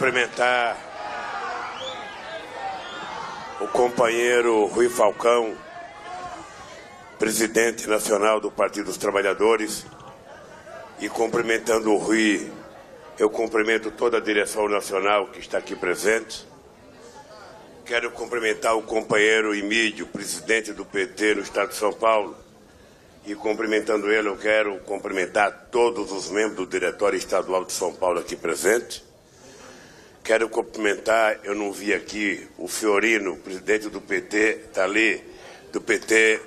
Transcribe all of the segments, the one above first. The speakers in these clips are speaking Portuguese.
cumprimentar o companheiro Rui Falcão, presidente nacional do Partido dos Trabalhadores, e cumprimentando o Rui, eu cumprimento toda a direção nacional que está aqui presente. Quero cumprimentar o companheiro Emídio, presidente do PT no Estado de São Paulo, e cumprimentando ele, eu quero cumprimentar todos os membros do Diretório Estadual de São Paulo aqui presente. Quero cumprimentar, eu não vi aqui, o Fiorino, presidente do PT, está ali, do PT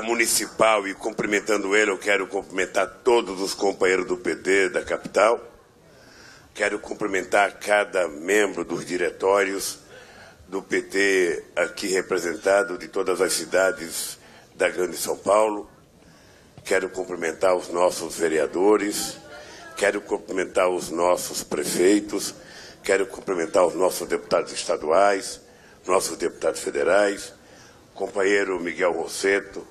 municipal, e cumprimentando ele, eu quero cumprimentar todos os companheiros do PT da capital. Quero cumprimentar cada membro dos diretórios do PT aqui representado, de todas as cidades da Grande São Paulo. Quero cumprimentar os nossos vereadores, quero cumprimentar os nossos prefeitos, quero cumprimentar os nossos deputados estaduais, nossos deputados federais, companheiro Miguel Rosseto,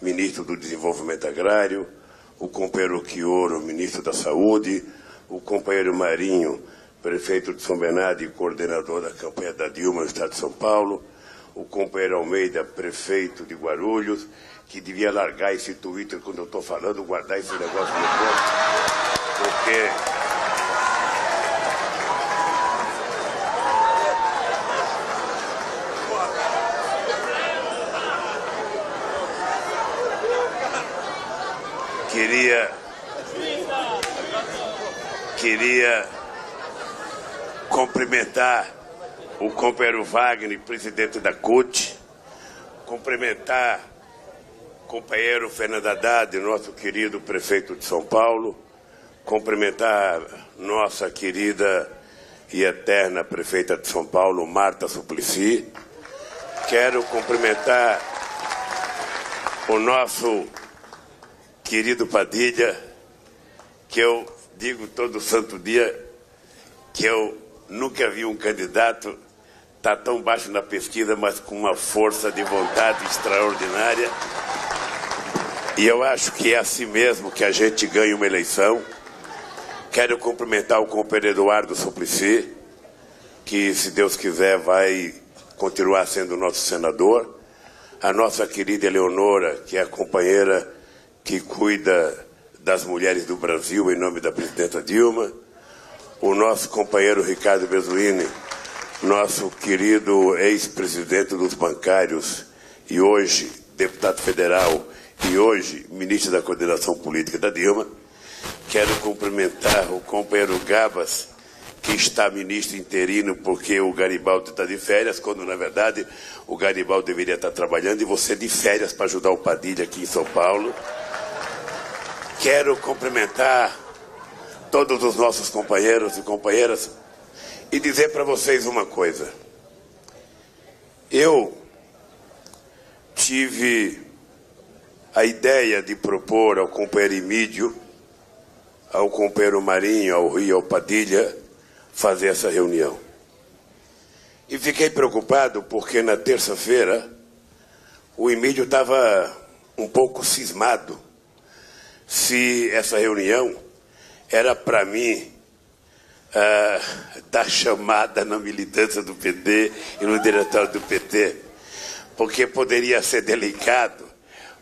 ministro do Desenvolvimento Agrário, o companheiro Quioro, ministro da Saúde, o companheiro Marinho, prefeito de São Bernardo e coordenador da campanha da Dilma no Estado de São Paulo, o companheiro Almeida, prefeito de Guarulhos, que devia largar esse Twitter quando eu estou falando, guardar esse negócio no corpo, porque queria cumprimentar o companheiro Wagner, presidente da CUT, cumprimentar o companheiro Fernando Haddad, nosso querido prefeito de São Paulo, cumprimentar nossa querida e eterna prefeita de São Paulo, Marta Suplicy. Quero cumprimentar o nosso querido Padilha, que eu digo todo santo dia que eu nunca vi um candidato estar tão baixo na pesquisa, mas com uma força de vontade extraordinária. E eu acho que é assim mesmo que a gente ganha uma eleição. Quero cumprimentar o companheiro Eduardo Suplicy, que, se Deus quiser, vai continuar sendo nosso senador. A nossa querida Eleonora, que é a companheira que cuida das mulheres do Brasil, em nome da presidenta Dilma. O nosso companheiro Ricardo Bezuini, nosso querido ex-presidente dos bancários e hoje deputado federal e hoje ministro da coordenação política da Dilma. Quero cumprimentar o companheiro Gabas, que está ministro interino porque o Garibaldi está de férias, quando na verdade o Garibaldi deveria estar trabalhando e você de férias para ajudar o Padilha aqui em São Paulo. Quero cumprimentar todos os nossos companheiros e companheiras e dizer para vocês uma coisa. Eu tive a ideia de propor ao companheiro Emídio, ao companheiro Marinho, ao Rui, ao Padilha, fazer essa reunião. E fiquei preocupado porque na terça-feira o Emídio estava um pouco cismado se essa reunião era para mim dar chamada na militância do PT e no diretório do PT, porque poderia ser delicado,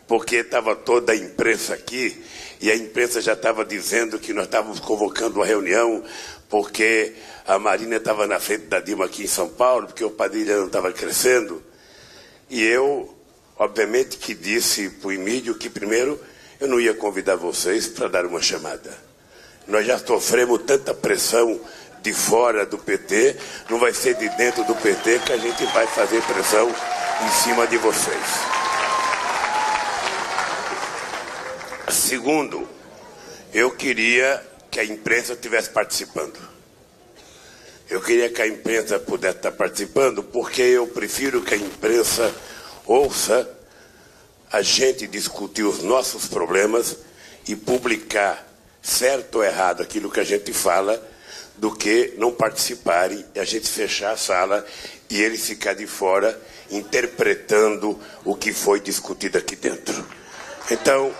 porque estava toda a imprensa aqui e a imprensa já estava dizendo que nós estávamos convocando uma reunião porque a Marina estava na frente da Dilma aqui em São Paulo, porque o Padilha não estava crescendo. E eu, obviamente, que disse para o Emídio que primeiro eu não ia convidar vocês para dar uma chamada. Nós já sofremos tanta pressão de fora do PT, não vai ser de dentro do PT que a gente vai fazer pressão em cima de vocês. Segundo, eu queria que a imprensa estivesse participando. Eu queria que a imprensa pudesse estar participando, porque eu prefiro que a imprensa ouça a gente discutir os nossos problemas e publicar, certo ou errado, aquilo que a gente fala, do que não participarem e a gente fechar a sala e eles ficar de fora interpretando o que foi discutido aqui dentro. Então,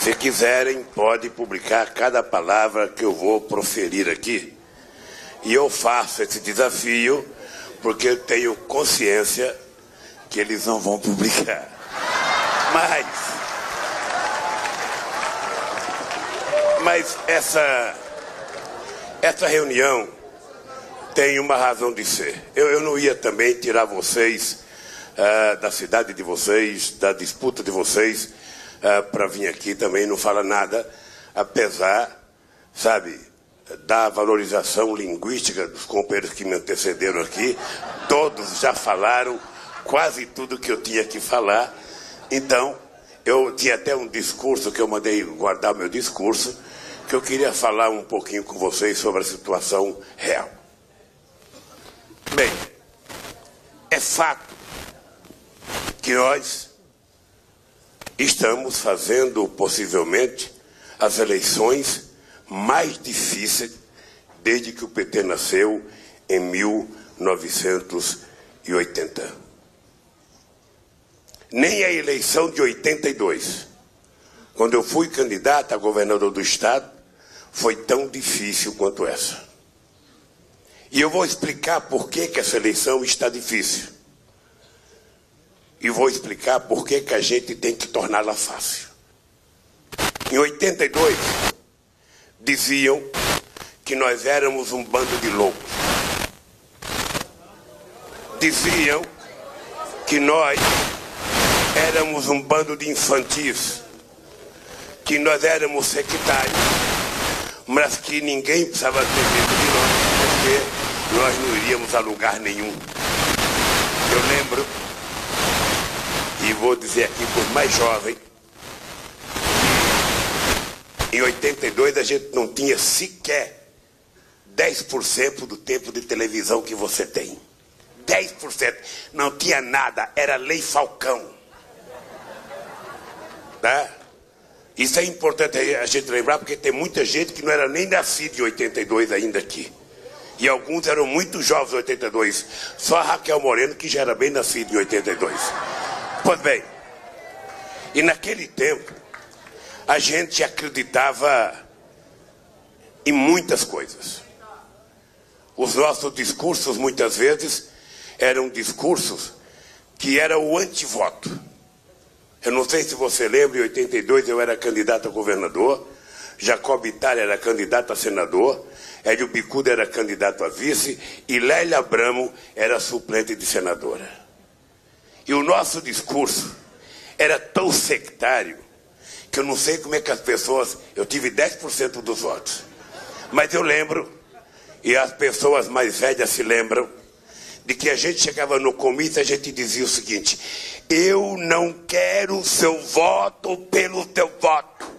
Se quiserem, pode publicar cada palavra que eu vou proferir aqui. E eu faço esse desafio porque eu tenho consciência que eles não vão publicar. Mas essa reunião tem uma razão de ser. Eu não ia também tirar vocês da cidade de vocês, da disputa de vocês, para vir aqui também não falar nada, apesar, sabe, da valorização linguística dos companheiros que me antecederam aqui. Todos já falaram quase tudo que eu tinha que falar. Então, eu tinha até um discurso que eu mandei guardar meu discurso, que eu queria falar um pouquinho com vocês sobre a situação real. Bem, é fato que nós estamos fazendo, possivelmente, as eleições mais difíceis desde que o PT nasceu em 1980. Nem a eleição de 82, quando eu fui candidato a governador do estado, foi tão difícil quanto essa. E eu vou explicar por que essa eleição está difícil. E vou explicar por que a gente tem que torná-la fácil. Em 82, diziam que nós éramos um bando de loucos. Diziam que nós éramos um bando de infantis, que nós éramos sectários, mas que ninguém precisava ter medo de nós, porque nós não iríamos a lugar nenhum. Eu lembro, e vou dizer aqui por mais jovem, em 82 a gente não tinha sequer 10% do tempo de televisão que você tem. 10%. Não tinha nada, era Lei Falcão. Tá? Isso é importante a gente lembrar, porque tem muita gente que não era nem nascida em 82 ainda aqui. E alguns eram muito jovens em 82. Só a Raquel Moreno, que já era bem nascida em 82. Pois bem, e naquele tempo, a gente acreditava em muitas coisas. Os nossos discursos, muitas vezes, eram discursos que eram o antivoto. Eu não sei se você lembra, em 82 eu era candidato a governador, Jacob Itália era candidato a senador, Hélio Bicuda era candidato a vice e Lélia Abramo era suplente de senadora. E o nosso discurso era tão sectário que eu não sei como é que as pessoas... Eu tive 10% dos votos. Mas eu lembro, e as pessoas mais velhas se lembram, de que a gente chegava no comício e a gente dizia o seguinte: eu não quero o seu voto pelo teu voto.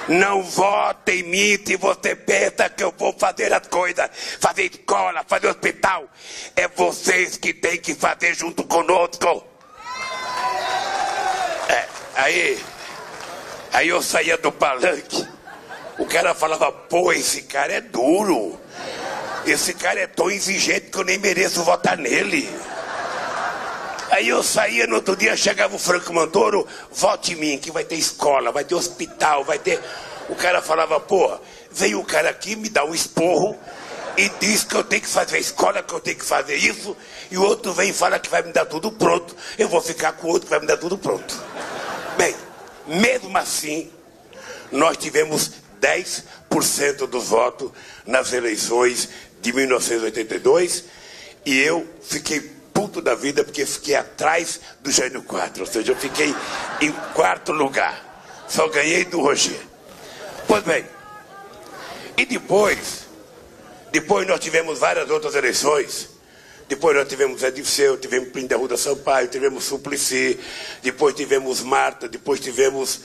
Não vote em mim se você pensa que eu vou fazer as coisas, fazer escola, fazer hospital. É vocês que têm que fazer junto conosco. Aí eu saía do palanque, o cara falava: pô, esse cara é duro. Esse cara é tão exigente que eu nem mereço votar nele. Aí eu saía, no outro dia chegava o Franco Montoro: vote em mim, que vai ter escola, vai ter hospital, vai ter... O cara falava: pô, veio o cara aqui, me dá um esporro e diz que eu tenho que fazer a escola, que eu tenho que fazer isso, e o outro vem e fala que vai me dar tudo pronto, eu vou ficar com o outro que vai me dar tudo pronto. Bem, mesmo assim, nós tivemos 10% dos votos nas eleições de 1982 e eu fiquei puto da vida porque fiquei atrás do Jânio Quadros, ou seja, eu fiquei em quarto lugar, só ganhei do Roger. Pois bem, e depois nós tivemos várias outras eleições. Depois nós tivemos Zé Dirceu, tivemos Plínio da Arruda Sampaio, tivemos Suplicy, depois tivemos Marta, depois tivemos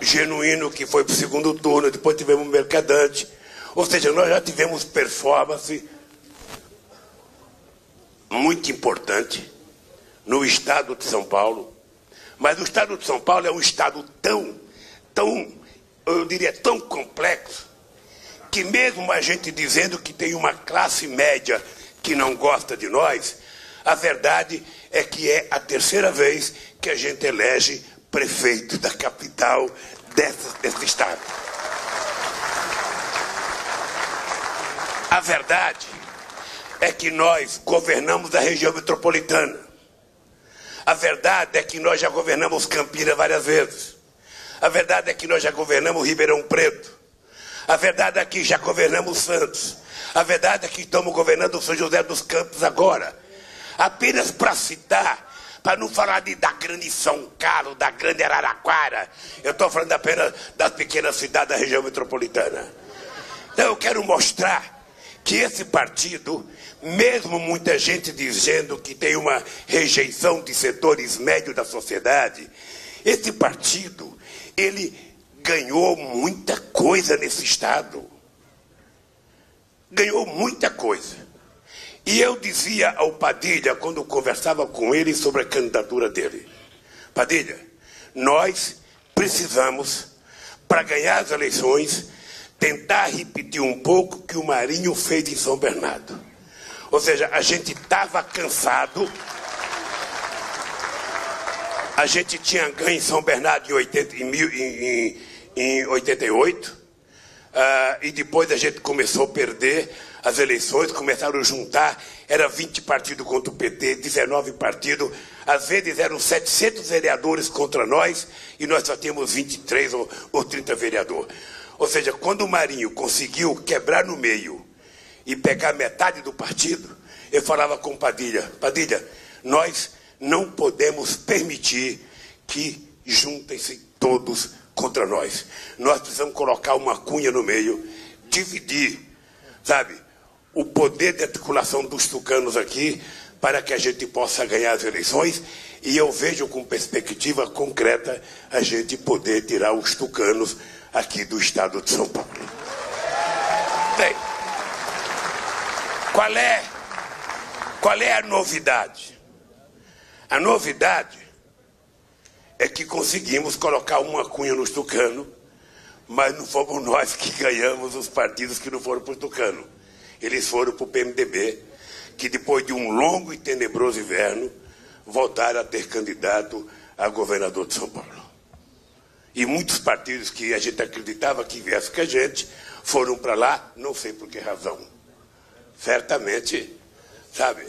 Genuíno, que foi para o segundo turno, depois tivemos Mercadante. Ou seja, nós já tivemos performance muito importante no estado de São Paulo. Mas o estado de São Paulo é um estado tão, eu diria, tão complexo, que mesmo a gente dizendo que tem uma classe média que não gosta de nós, a verdade é que é a terceira vez que a gente elege prefeito da capital desse estado. A verdade é que nós governamos a região metropolitana. A verdade é que nós já governamos Campinas várias vezes. A verdade é que nós já governamos Ribeirão Preto. A verdade é que já governamos Santos. A verdade é que estamos governando São José dos Campos agora. Apenas para citar, para não falar da grande São Carlos, da grande Araraquara, eu estou falando apenas das pequenas cidades da região metropolitana. Então eu quero mostrar que esse partido, mesmo muita gente dizendo que tem uma rejeição de setores médios da sociedade, esse partido, ele ganhou muita coisa nesse estado. Ganhou muita coisa. E eu dizia ao Padilha, quando conversava com ele sobre a candidatura dele: Padilha, nós precisamos, para ganhar as eleições, tentar repetir um pouco o que o Marinho fez em São Bernardo. Ou seja, a gente estava cansado. A gente tinha ganho em São Bernardo em 88. E depois a gente começou a perder as eleições, começaram a juntar, era 20 partidos contra o PT, 19 partidos, às vezes eram 700 vereadores contra nós, e nós só tínhamos 23 ou 30 vereadores. Ou seja, quando o Marinho conseguiu quebrar no meio e pegar metade do partido, eu falava com Padilha: Padilha, nós não podemos permitir que juntem-se todos contra nós. Nós precisamos colocar uma cunha no meio, dividir, sabe, o poder de articulação dos tucanos aqui, para que a gente possa ganhar as eleições, e eu vejo com perspectiva concreta a gente poder tirar os tucanos aqui do estado de São Paulo. Bem, qual é a novidade? A novidade é que conseguimos colocar uma cunha nos tucanos, mas não fomos nós que ganhamos os partidos que não foram para o tucano. Eles foram para o PMDB, que depois de um longo e tenebroso inverno, voltaram a ter candidato a governador de São Paulo. E muitos partidos que a gente acreditava que viessem com a gente, foram para lá, não sei por que razão. Certamente, sabe,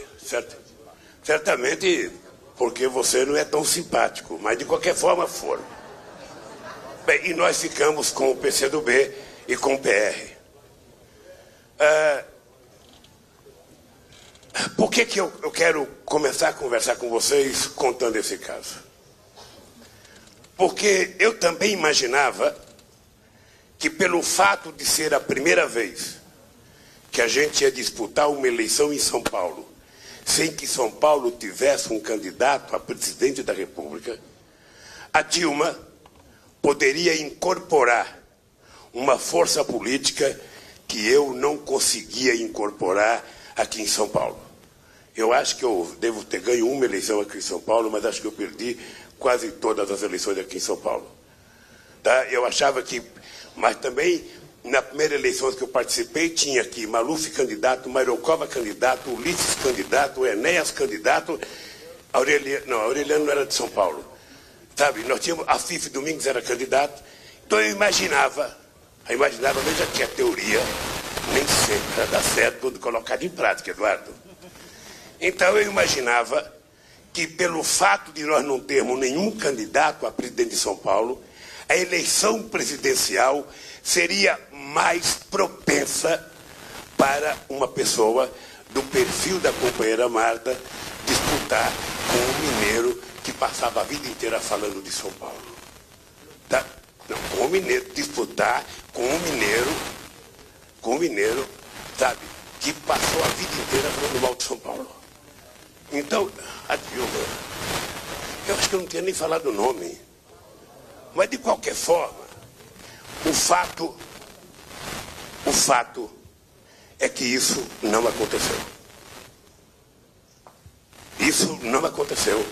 certamente porque você não é tão simpático, mas de qualquer forma foram. Bem, e nós ficamos com o PCdoB e com o PR. Por que eu quero começar a conversar com vocês contando esse caso? Porque eu também imaginava que, pelo fato de ser a primeira vez que a gente ia disputar uma eleição em São Paulo, sem que São Paulo tivesse um candidato a presidente da República, a Dilma poderia incorporar uma força política que eu não conseguia incorporar aqui em São Paulo. Eu acho que eu devo ter ganho uma eleição aqui em São Paulo, mas acho que eu perdi quase todas as eleições aqui em São Paulo. Tá? Eu achava que... Mas também, na primeira eleição que eu participei, tinha aqui Maluf candidato, Mairocova candidato, Ulisses candidato, Enéas candidato, Aureliano não era de São Paulo. Sabe, nós tínhamos... A Fife Domingos era candidato. Então eu imaginava, veja que a teoria nem sempre dá certo quando colocada em prática, Eduardo. Então eu imaginava que, pelo fato de nós não termos nenhum candidato a presidente de São Paulo, a eleição presidencial seria mais propensa para uma pessoa do perfil da companheira Marta disputar com um mineiro que passava a vida inteira falando de São Paulo. Tá? Não, com um mineiro, disputar com um mineiro, sabe, que passou a vida inteira falando mal de São Paulo. Então, a Dilma, eu acho que eu não tinha nem falado o nome, mas de qualquer forma, o fato é que isso não aconteceu. Isso não aconteceu,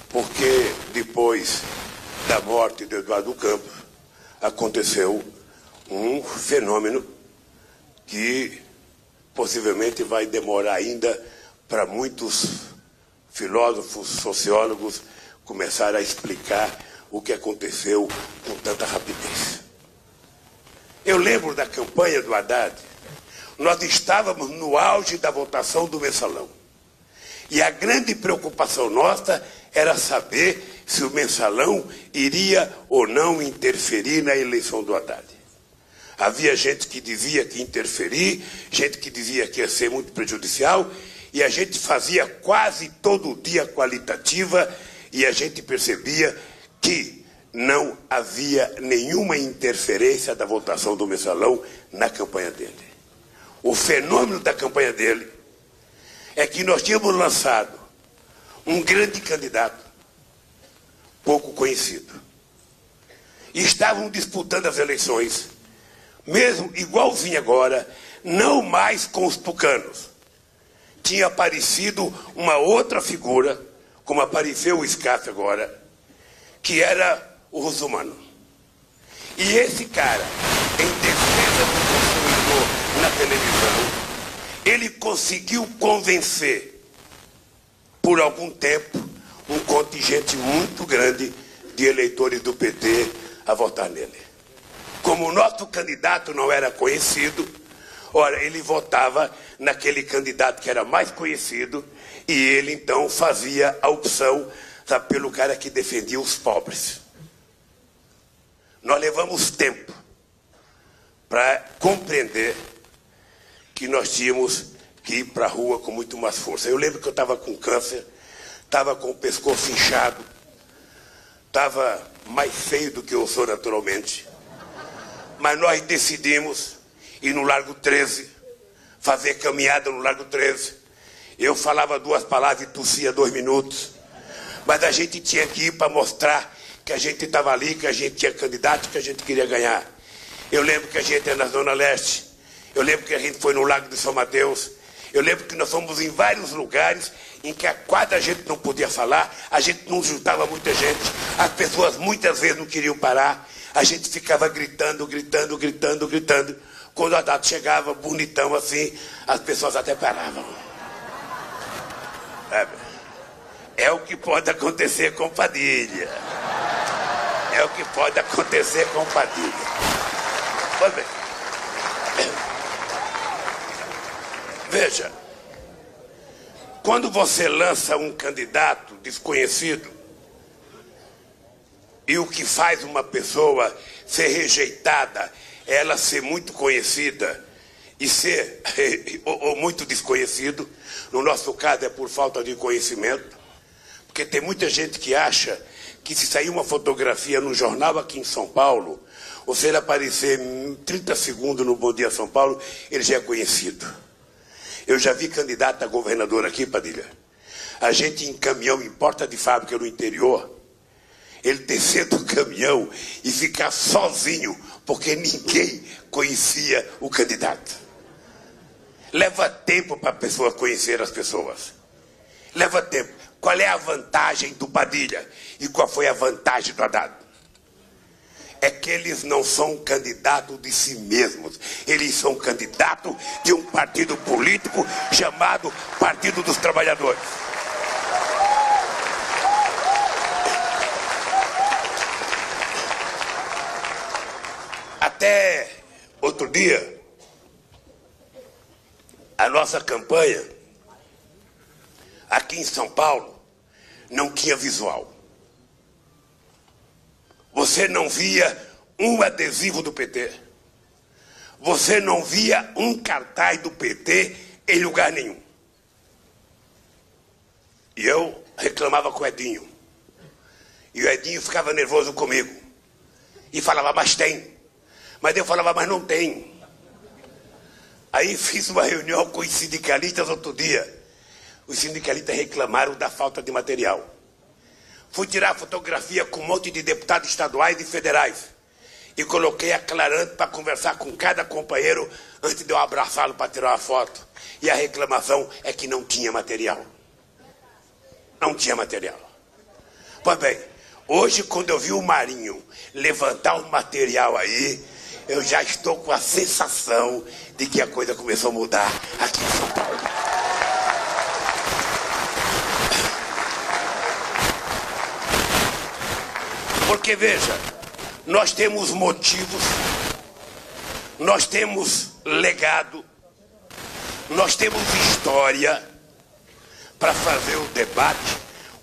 porque depois da morte de Eduardo Campos, aconteceu um fenômeno que possivelmente vai demorar ainda para muitos filósofos, sociólogos começarem a explicar o que aconteceu com tanta rapidez. Eu lembro da campanha do Haddad. Nós estávamos no auge da votação do mensalão. E a grande preocupação nossa era saber se o mensalão iria ou não interferir na eleição do Haddad. Havia gente que dizia que ia interferir, gente que dizia que ia ser muito prejudicial, e a gente fazia quase todo dia qualitativa e a gente percebia que não havia nenhuma interferência da votação do mensalão na campanha dele. O fenômeno da campanha dele é que nós tínhamos lançado um grande candidato, pouco conhecido. E estavam disputando as eleições, mesmo igualzinho agora, não mais com os tucanos. Tinha aparecido uma outra figura, como apareceu o SCAF agora, que era o Russomano. E esse cara, em defesa do consumidor na televisão, ele conseguiu convencer, por algum tempo, um contingente muito grande de eleitores do PT a votar nele. Como o nosso candidato não era conhecido, ora, ele votava naquele candidato que era mais conhecido e ele, então, fazia a opção, sabe, pelo cara que defendia os pobres. Nós levamos tempo para compreender que nós tínhamos que ir para a rua com muito mais força. Eu lembro que eu estava com câncer, estava com o pescoço inchado, estava mais feio do que eu sou naturalmente, mas nós decidimos ir no Largo 13, fazer caminhada no Largo 13. Eu falava 2 palavras e tossia 2 minutos, mas a gente tinha que ir para mostrar que a gente estava ali, que a gente tinha candidato, que a gente queria ganhar. Eu lembro que a gente é na Zona Leste, eu lembro que a gente foi no Lago de São Mateus, eu lembro que nós fomos em vários lugares em que a quadra a gente não podia falar, a gente não juntava muita gente, as pessoas muitas vezes não queriam parar, a gente ficava gritando, gritando, gritando, gritando. Quando o Haddad chegava bonitão assim, as pessoas até paravam. É o que pode acontecer com Padilha. É o que pode acontecer com Padilha. Pois bem. Veja, quando você lança um candidato desconhecido, e o que faz uma pessoa ser rejeitada, ela ser muito conhecida e ser ou muito desconhecido, no nosso caso é por falta de conhecimento, porque tem muita gente que acha que se sair uma fotografia no jornal aqui em São Paulo, ou se ele aparecer em 30 segundos no Bom Dia São Paulo, ele já é conhecido. Eu já vi candidato a governador aqui, Padilha. A gente em caminhão, em porta de fábrica no interior, ele descer do caminhão e ficar sozinho, porque ninguém conhecia o candidato. Leva tempo para a pessoa conhecer as pessoas. Leva tempo. Qual é a vantagem do Padilha? E qual foi a vantagem do Haddad? É que eles não são candidatos de si mesmos. Eles são candidatos de um partido político chamado Partido dos Trabalhadores. Até outro dia, a nossa campanha aqui em São Paulo não tinha visual. Você não via um adesivo do PT. Você não via um cartaz do PT em lugar nenhum. E eu reclamava com o Edinho. E o Edinho ficava nervoso comigo. E falava, mas tem. Mas eu falava, mas não tem. Aí fiz uma reunião com os sindicalistas outro dia. Os sindicalistas reclamaram da falta de material. Fui tirar fotografia com um monte de deputados estaduais e federais. E coloquei aclarando para conversar com cada companheiro antes de eu abraçá-lo para tirar uma foto. E a reclamação é que não tinha material. Não tinha material. Pois bem, hoje quando eu vi o Marinho levantar o material aí, eu já estou com a sensação de que a coisa começou a mudar aqui em São Paulo. Porque, veja, nós temos motivos, nós temos legado, nós temos história para fazer o debate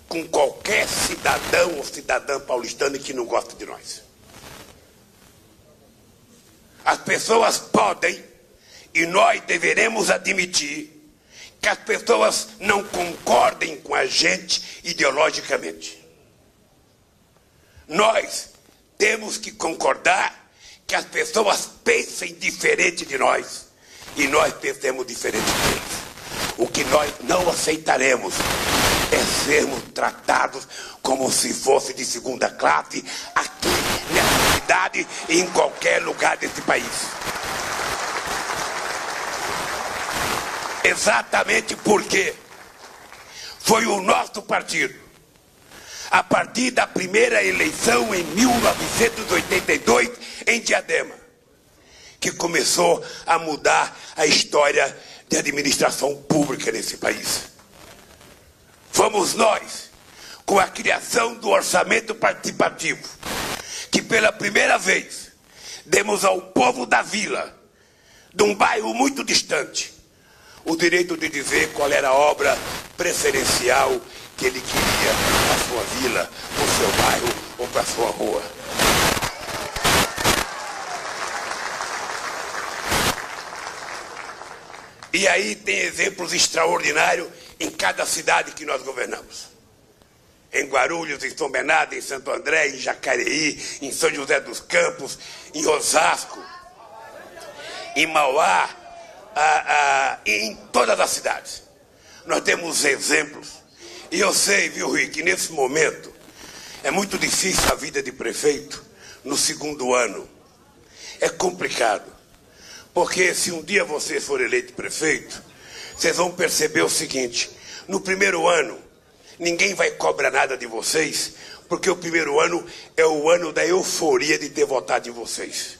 com qualquer cidadão ou cidadã paulistana que não gosta de nós. As pessoas podem, e nós deveremos admitir, que as pessoas não concordem com a gente ideologicamente. Nós temos que concordar que as pessoas pensem diferente de nós e nós pensemos diferente deles. O que nós não aceitaremos é sermos tratados como se fosse de segunda classe aqui nessa cidade e em qualquer lugar desse país. Exatamente porque foi o nosso partido, a partir da primeira eleição em 1982, em Diadema, que começou a mudar a história de administração pública nesse país. Fomos nós, com a criação do orçamento participativo, que pela primeira vez demos ao povo da vila, de um bairro muito distante, o direito de dizer qual era a obra preferencial que ele queria para a sua vila, para o seu bairro ou para a sua rua. E aí tem exemplos extraordinários em cada cidade que nós governamos. Em Guarulhos, em São Bernardo, em Santo André, em Jacareí, em São José dos Campos, em Osasco, em Mauá, em todas as cidades. Nós temos exemplos. E eu sei, viu, Rui, que nesse momento é muito difícil a vida de prefeito no segundo ano. É complicado. Porque se um dia você for eleito prefeito, vocês vão perceber o seguinte: no primeiro ano, ninguém vai cobrar nada de vocês, porque o primeiro ano é o ano da euforia de ter votado em vocês.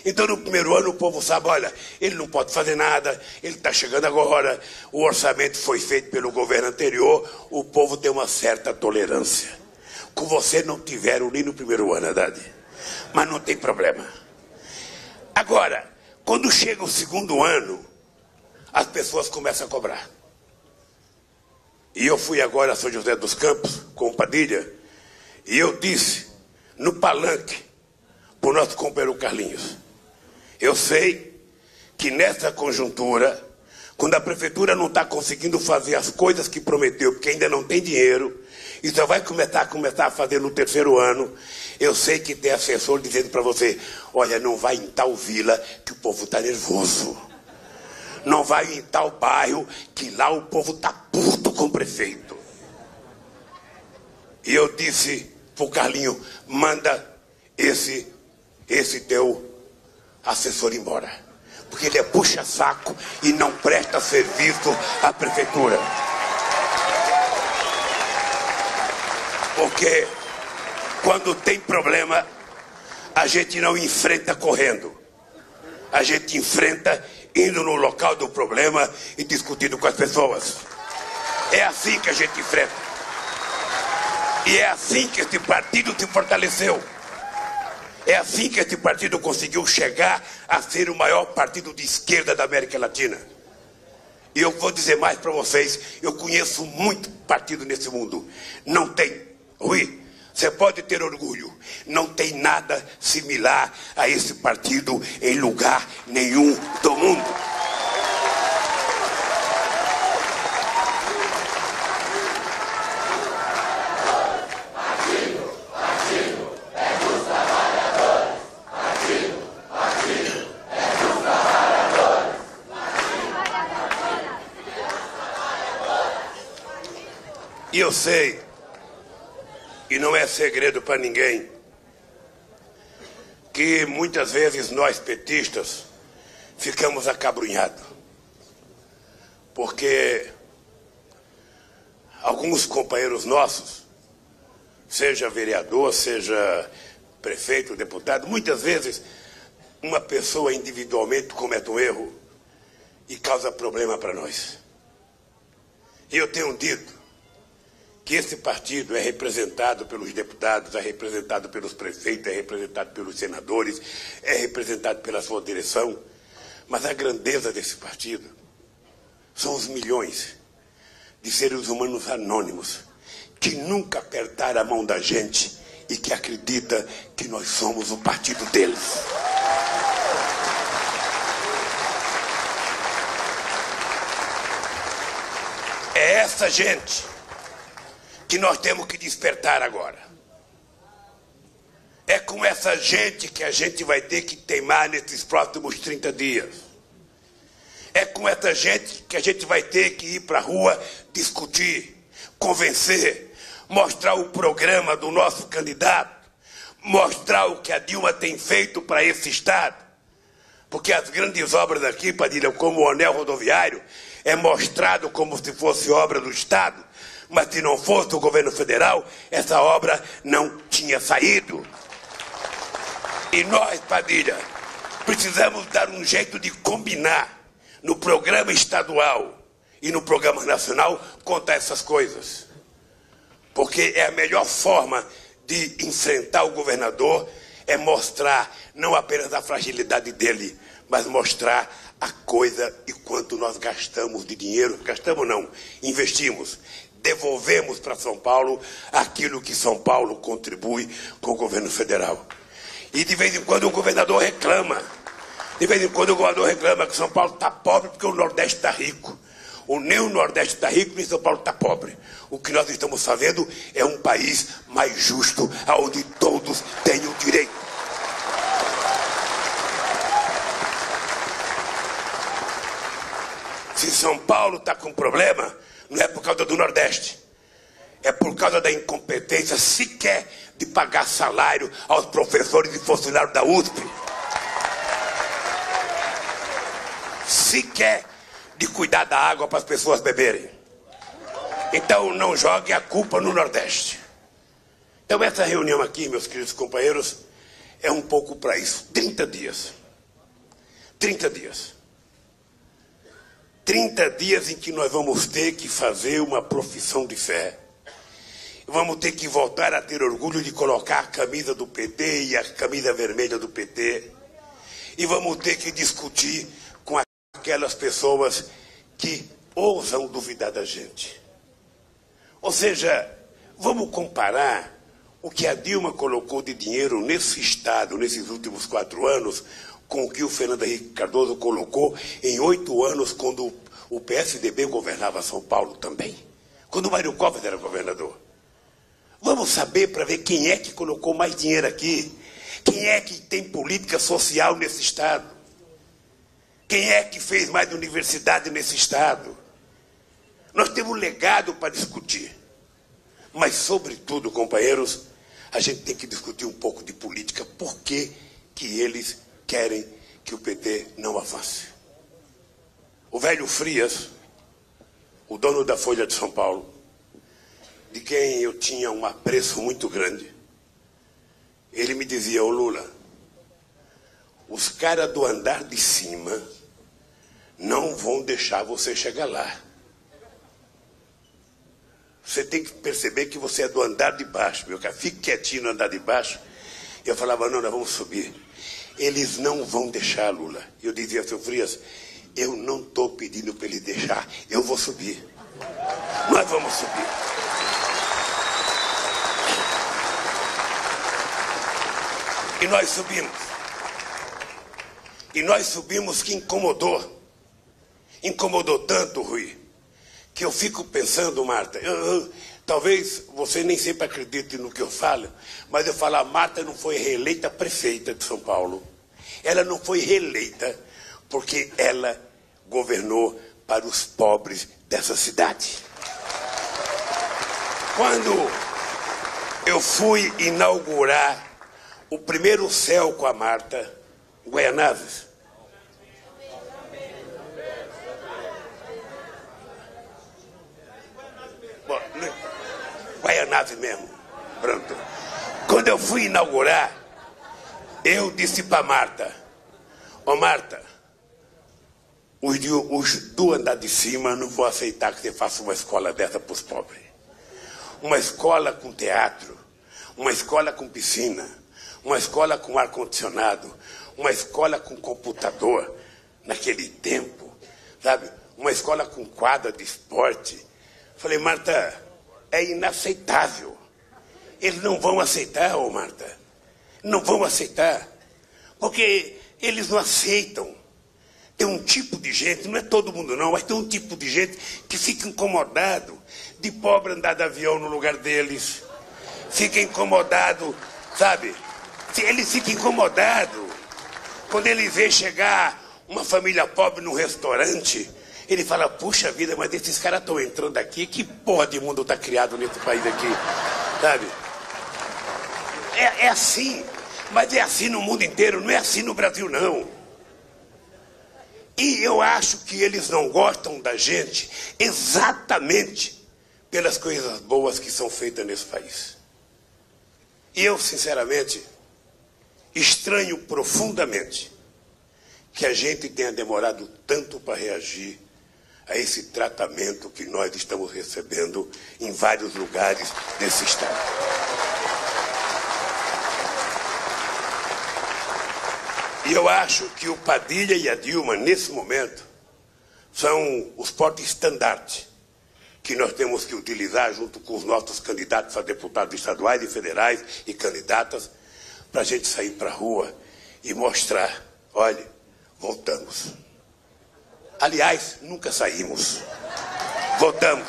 Então, no primeiro ano, o povo sabe, olha, ele não pode fazer nada, ele está chegando agora, o orçamento foi feito pelo governo anterior, o povo tem uma certa tolerância. Com você não tiveram nem no primeiro ano, Haddad, mas não tem problema. Agora, quando chega o segundo ano, as pessoas começam a cobrar. E eu fui agora a São José dos Campos, com o Padilha, e eu disse, no palanque, para o nosso companheiro Carlinhos, eu sei que nessa conjuntura, quando a prefeitura não está conseguindo fazer as coisas que prometeu, porque ainda não tem dinheiro, e só vai começar a fazer no terceiro ano, eu sei que tem assessor dizendo para você, olha, não vai em tal vila que o povo está nervoso. Não vai em tal bairro que lá o povo está puto com o prefeito. E eu disse para o Carlinho, manda esse teu assessor embora. Porque ele é puxa-saco e não presta serviço à prefeitura. Porque quando tem problema, a gente não enfrenta correndo. A gente enfrenta indo no local do problema e discutindo com as pessoas. É assim que a gente enfrenta. E é assim que esse partido se fortaleceu. É assim que esse partido conseguiu chegar a ser o maior partido de esquerda da América Latina. E eu vou dizer mais para vocês, eu conheço muito partido nesse mundo. Não tem, Rui, você pode ter orgulho, não tem nada similar a esse partido em lugar nenhum do mundo. E eu sei, e não é segredo para ninguém, que muitas vezes nós petistas ficamos acabrunhados. Porque alguns companheiros nossos, seja vereador, seja prefeito, deputado, muitas vezes uma pessoa individualmente comete um erro e causa problema para nós. E eu tenho dito que esse partido é representado pelos deputados, é representado pelos prefeitos, é representado pelos senadores, é representado pela sua direção, mas a grandeza desse partido são os milhões de seres humanos anônimos que nunca apertaram a mão da gente e que acredita que nós somos o partido deles. É essa gente que nós temos que despertar agora. É com essa gente que a gente vai ter que teimar nesses próximos 30 dias. É com essa gente que a gente vai ter que ir para a rua discutir, convencer, mostrar o programa do nosso candidato, mostrar o que a Dilma tem feito para esse Estado. Porque as grandes obras aqui, Padilha, como o anel rodoviário, é mostrado como se fosse obra do Estado, mas se não fosse o governo federal, essa obra não tinha saído. E nós, Padilha, precisamos dar um jeito de combinar no programa estadual e no programa nacional contar essas coisas. Porque é a melhor forma de enfrentar o governador, é mostrar não apenas a fragilidade dele, mas mostrar a coisa e quanto nós gastamos de dinheiro. Gastamos não, investimos. Devolvemos para São Paulo aquilo que São Paulo contribui com o governo federal. E de vez em quando o governador reclama. De vez em quando o governador reclama que São Paulo está pobre porque o Nordeste está rico. Nem o Nordeste está rico, nem São Paulo está pobre. O que nós estamos fazendo é um país mais justo, onde todos têm o direito. Se São Paulo está com problema, não é por causa do Nordeste. É por causa da incompetência sequer de pagar salário aos professores e funcionários da USP. Sequer de cuidar da água para as pessoas beberem. Então não jogue a culpa no Nordeste. Então essa reunião aqui, meus queridos companheiros, é um pouco para isso. 30 dias. 30 dias. 30 dias em que nós vamos ter que fazer uma profissão de fé. Vamos ter que voltar a ter orgulho de colocar a camisa do PT e a camisa vermelha do PT. E vamos ter que discutir com aquelas pessoas que ousam duvidar da gente. Ou seja, vamos comparar o que a Dilma colocou de dinheiro nesse Estado, nesses últimos 4 anos, com o que o Fernando Henrique Cardoso colocou em 8 anos, quando o PSDB governava São Paulo também. Quando o Mário Covas era governador. Vamos saber para ver quem é que colocou mais dinheiro aqui. Quem é que tem política social nesse Estado. Quem é que fez mais universidade nesse Estado. Nós temos um legado para discutir. Mas, sobretudo, companheiros, a gente tem que discutir um pouco de política. Por que que eles querem que o PT não avance? O velho Frias, o dono da Folha de São Paulo, de quem eu tinha um apreço muito grande, ele me dizia: ô Lula, os caras do andar de cima não vão deixar você chegar lá. Você tem que perceber que você é do andar de baixo, meu cara. Fique quietinho no andar de baixo. Eu falava: não, nós vamos subir. Eles não vão deixar, Lula. Eu dizia: seu Frias, eu não estou pedindo para ele deixar, eu vou subir. Nós vamos subir. E nós subimos. E nós subimos que incomodou. Incomodou tanto, Rui, que eu fico pensando, Marta, talvez você nem sempre acredite no que eu falo, mas eu falo: a Marta não foi reeleita prefeita de São Paulo. Ela não foi reeleita porque ela governou para os pobres dessa cidade. Quando eu fui inaugurar o primeiro céu com a Marta, em Guaianazes, Guaianazes mesmo, pronto. Quando eu fui inaugurar, eu disse para Marta: ô Marta, os do andar de cima não vão aceitar que você faça uma escola dessa para os pobres. uma escola com teatro, uma escola com piscina, uma escola com ar-condicionado, uma escola com computador, naquele tempo, sabe? Uma escola com quadra de esporte. Falei, Marta, é inaceitável. Eles não vão aceitar, ô Marta. Não vão aceitar. Porque eles não aceitam. Tem um tipo de gente, não é todo mundo não, mas tem um tipo de gente que fica incomodado de pobre andar de avião no lugar deles. Fica incomodado, sabe? Eles ficam incomodados. Quando ele vê chegar uma família pobre num restaurante, ele fala, puxa vida, mas esses caras estão entrando aqui, que porra de mundo está criado nesse país aqui, sabe? É assim, mas é assim no mundo inteiro, não é assim no Brasil não. E eu acho que eles não gostam da gente exatamente pelas coisas boas que são feitas nesse país. E eu, sinceramente, estranho profundamente que a gente tenha demorado tanto para reagir a esse tratamento que nós estamos recebendo em vários lugares desse estado. E eu acho que o Padilha e a Dilma, nesse momento, são os porta-estandarte que nós temos que utilizar junto com os nossos candidatos a deputados estaduais e federais e candidatas para a gente sair para a rua e mostrar, olha, voltamos. Aliás, nunca saímos. Voltamos.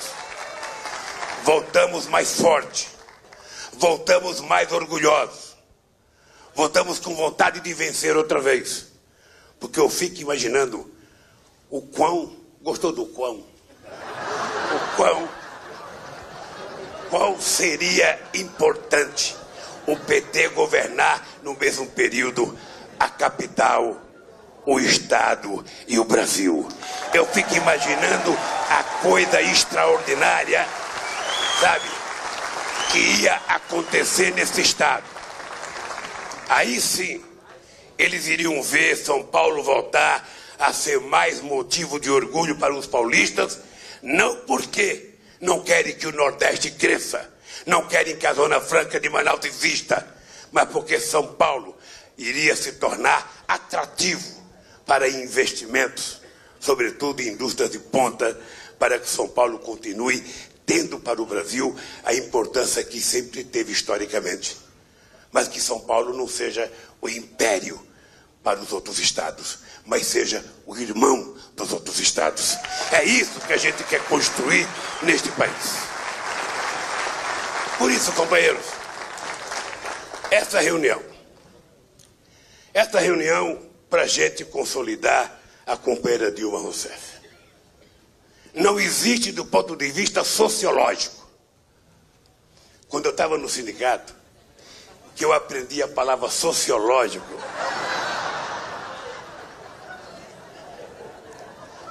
Voltamos mais forte. Voltamos mais orgulhosos. Voltamos com vontade de vencer outra vez. Porque eu fico imaginando o quão... Gostou do quão? O quão seria importante o PT governar no mesmo período a capital, o Estado e o Brasil. Eu fico imaginando a coisa extraordinária, sabe, que ia acontecer nesse Estado. Aí sim, eles iriam ver São Paulo voltar a ser mais motivo de orgulho para os paulistas, não porque não querem que o Nordeste cresça, não querem que a Zona Franca de Manaus exista, mas porque São Paulo iria se tornar atrativo para investimentos, sobretudo em indústrias de ponta, para que São Paulo continue tendo para o Brasil a importância que sempre teve historicamente. Mas que São Paulo não seja o império para os outros estados, mas seja o irmão dos outros estados. É isso que a gente quer construir neste país. Por isso, companheiros, essa reunião para a gente consolidar a companheira Dilma Rousseff, não existe do ponto de vista sociológico. Quando eu estava no sindicato, que eu aprendi a palavra sociológico.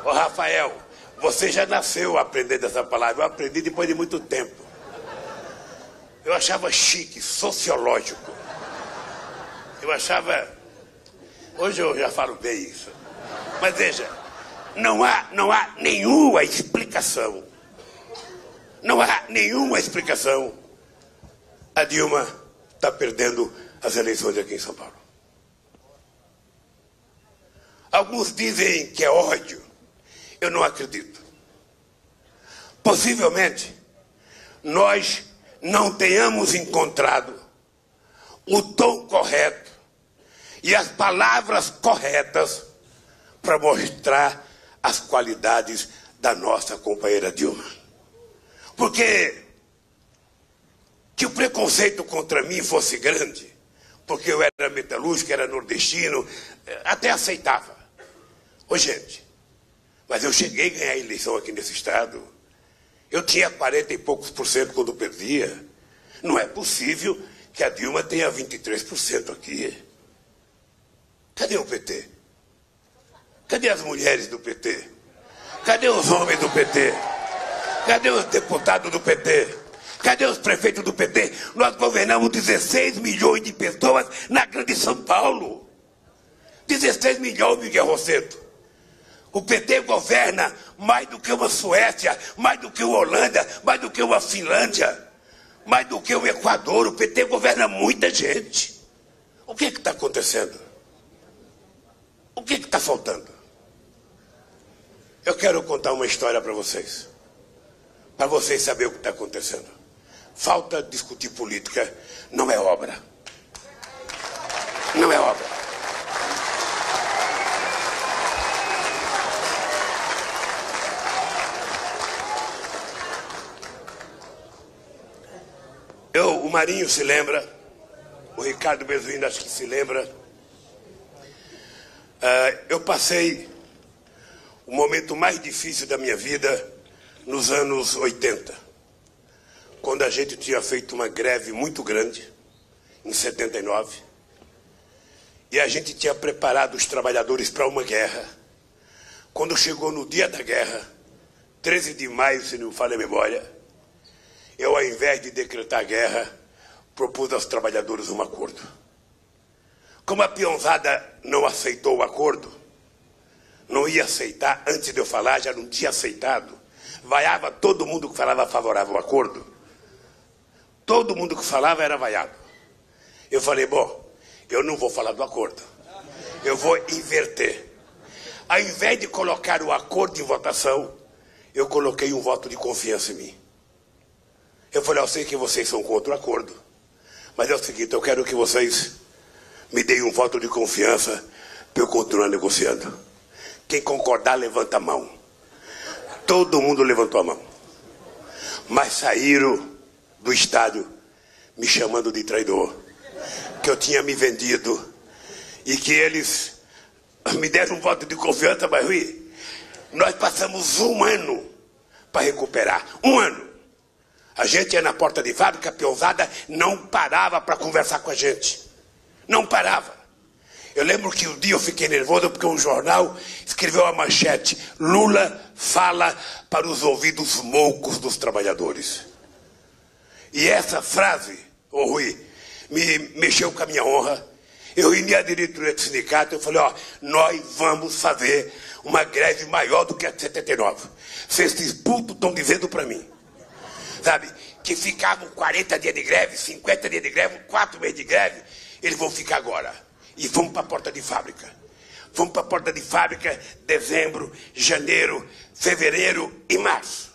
Ô Rafael, você já nasceu aprendendo essa palavra, eu aprendi depois de muito tempo. Eu achava chique, sociológico. Eu achava... Hoje eu já falo bem isso. Mas veja, não há nenhuma explicação. Não há nenhuma explicação. A Dilma está perdendo as eleições aqui em São Paulo. Alguns dizem que é ódio. Eu não acredito. Possivelmente, nós não tenhamos encontrado o tom correto e as palavras corretas para mostrar as qualidades da nossa companheira Dilma. Porque que o preconceito contra mim fosse grande, porque eu era metalúrgico, era nordestino, até aceitava. Ô, gente, mas eu cheguei a ganhar a eleição aqui nesse estado. Eu tinha 40 e poucos por cento quando perdia. Não é possível que a Dilma tenha 23% aqui. Cadê o PT? Cadê as mulheres do PT? Cadê os homens do PT? Cadê os deputados do PT? Cadê os prefeitos do PT? Nós governamos 16 milhões de pessoas na grande São Paulo. 16 milhões, Miguel Rosseto. O PT governa mais do que uma Suécia, mais do que uma Holanda, mais do que uma Finlândia. Mais do que o Equador, o PT governa muita gente. O que está acontecendo? O que está faltando? Eu quero contar uma história para vocês saberem o que está acontecendo. Falta discutir política não é obra. Não é obra. O Marinho se lembra, o Ricardo Bezuíno acho que se lembra. Eu passei o momento mais difícil da minha vida nos anos 80, quando a gente tinha feito uma greve muito grande, em 79, e a gente tinha preparado os trabalhadores para uma guerra. Quando chegou no dia da guerra, 13 de maio, se não me falha a memória, eu, ao invés de decretar guerra, propus aos trabalhadores um acordo. Como a peãozada não aceitou o acordo, não ia aceitar, antes de eu falar, já não tinha aceitado, vaiava todo mundo que falava favorável ao acordo. Todo mundo que falava era vaiado. Eu falei, bom, eu não vou falar do acordo, eu vou inverter. Ao invés de colocar o acordo em votação, eu coloquei um voto de confiança em mim. Eu falei, eu sei que vocês são contra o acordo, mas é o seguinte, eu quero que vocês me deem um voto de confiança para eu continuar negociando. Quem concordar, levanta a mão. Todo mundo levantou a mão. Mas saíram do estádio me chamando de traidor, que eu tinha me vendido e que eles me deram um voto de confiança, mas Rui, nós passamos um ano para recuperar. Um ano. A gente ia na porta de fábrica, a peãozada não parava para conversar com a gente. Não parava. Eu lembro que um dia eu fiquei nervoso porque um jornal escreveu a manchete: Lula fala para os ouvidos moucos dos trabalhadores. E essa frase, Rui, me mexeu com a minha honra. Eu ia à diretoria do sindicato, eu falei, ó, nós vamos fazer uma greve maior do que a de 79. Esses putos estão dizendo para mim, sabe, que ficavam 40 dias de greve, 50 dias de greve, 4 meses de greve, eles vão ficar agora. E vamos para a porta de fábrica. Vamos para a porta de fábrica, dezembro, janeiro, fevereiro e março.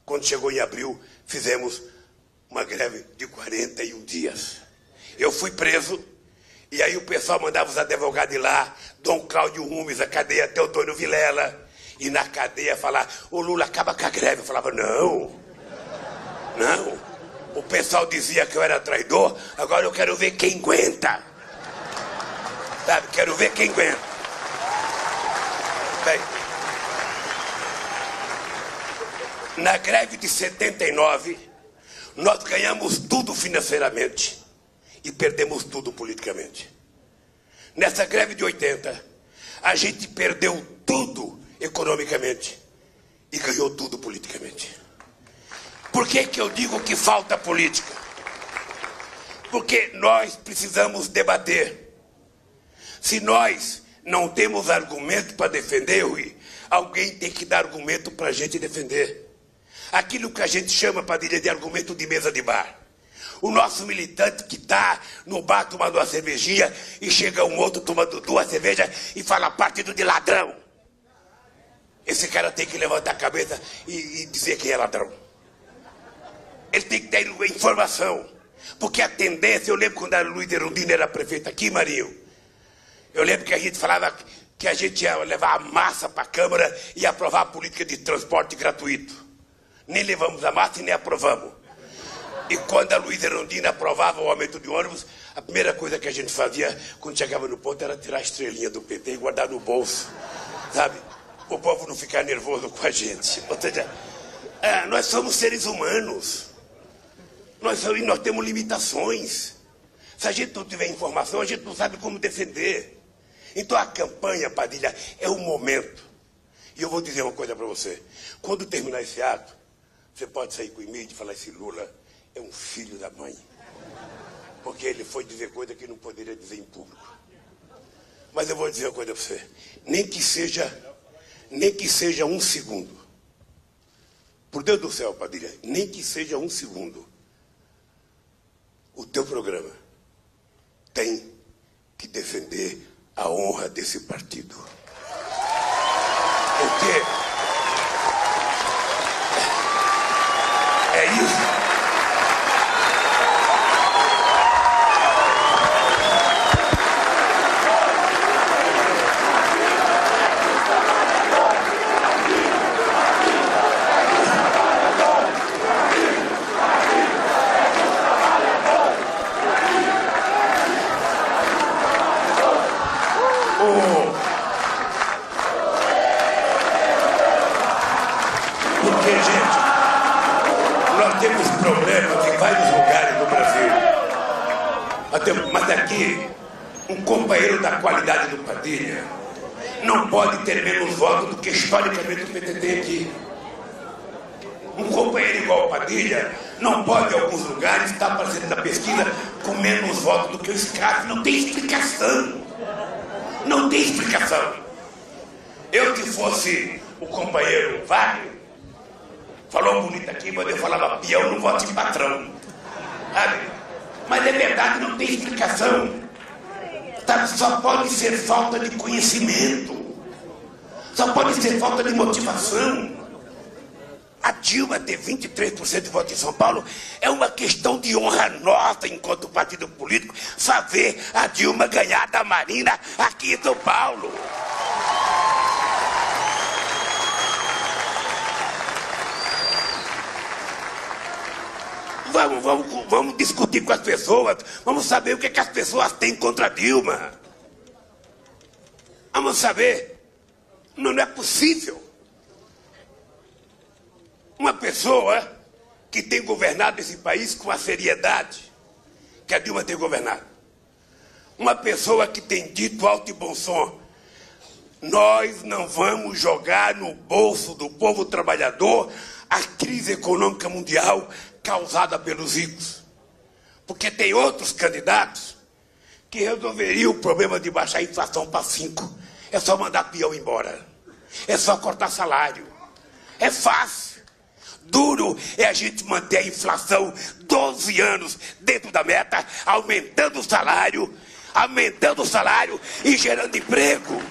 Quando chegou em abril, fizemos uma greve de 41 dias. Eu fui preso, e aí o pessoal mandava os advogados ir lá, Dom Cláudio Rumes, a cadeia Teodoro Vilela, e na cadeia falar, ô Lula, acaba com a greve. Eu falava, não. O pessoal dizia que eu era traidor, agora eu quero ver quem aguenta. Sabe, quero ver quem aguenta. Bem, na greve de 79, nós ganhamos tudo financeiramente e perdemos tudo politicamente. Nessa greve de 80, a gente perdeu tudo economicamente e ganhou tudo politicamente. Por que que eu digo que falta política? Porque nós precisamos debater. Se nós não temos argumento para defender, Rui, alguém tem que dar argumento para a gente defender. Aquilo que a gente chama, Padilha, de argumento de mesa de bar. O nosso militante que está no bar tomando uma cervejinha e chega um outro tomando 2 cervejas e fala partido de ladrão. Esse cara tem que levantar a cabeça e dizer quem é ladrão. Ele tem que ter informação. Porque a tendência, eu lembro quando a Luiz Erundina era prefeita aqui, Marinho, eu lembro que a gente falava que a gente ia levar a massa para a Câmara e aprovar a política de transporte gratuito. Nem levamos a massa e nem aprovamos. E quando a Luiz Erundina aprovava o aumento de ônibus, a primeira coisa que a gente fazia quando chegava no ponto era tirar a estrelinha do PT e guardar no bolso, sabe? O povo não ficar nervoso com a gente. Ou seja, nós somos seres humanos. Nós temos limitações. Se a gente não tiver informação, a gente não sabe como defender. Então a campanha, Padilha, é o momento. E eu vou dizer uma coisa para você. Quando terminar esse ato, você pode sair com o e-mail e falar, esse Lula é um filho da mãe. Porque ele foi dizer coisa que não poderia dizer em público. Mas eu vou dizer uma coisa para você. Nem que seja um segundo. Por Deus do céu, Padilha, nem que seja um segundo. o teu programa tem que defender a honra desse partido. Porque é isso. Porque, gente, nós temos problemas em vários lugares do Brasil. Mas aqui, um companheiro da qualidade do Padilha não pode ter menos votos do que historicamente o PT tem aqui. Um companheiro igual o Padilha não pode, em alguns lugares, estar aparecendo na pesquisa com menos votos do que o Scarfe. Não tem explicação. Não tem explicação. Eu, que fosse o companheiro Wagner, falou bonito aqui, mas eu falava peão, não voto em patrão. Sabe? Mas é verdade, não tem explicação. Só pode ser falta de conhecimento. Só pode ser falta de motivação. A Dilma ter 23% de voto em São Paulo é uma questão de honra nossa, enquanto partido político, fazer a Dilma ganhar da Marina aqui em São Paulo. Vamos discutir com as pessoas, vamos saber o que as pessoas têm contra a Dilma. Vamos saber. Não é possível. Uma pessoa que tem governado esse país com a seriedade que a Dilma tem governado. Uma pessoa que tem dito alto e bom som: nós não vamos jogar no bolso do povo trabalhador a crise econômica mundial causada pelos ricos. Porque tem outros candidatos que resolveriam o problema de baixar a inflação para 5. É só mandar peão embora. É só cortar salário. É fácil. Duro é a gente manter a inflação 12 anos dentro da meta, aumentando o salário e gerando emprego.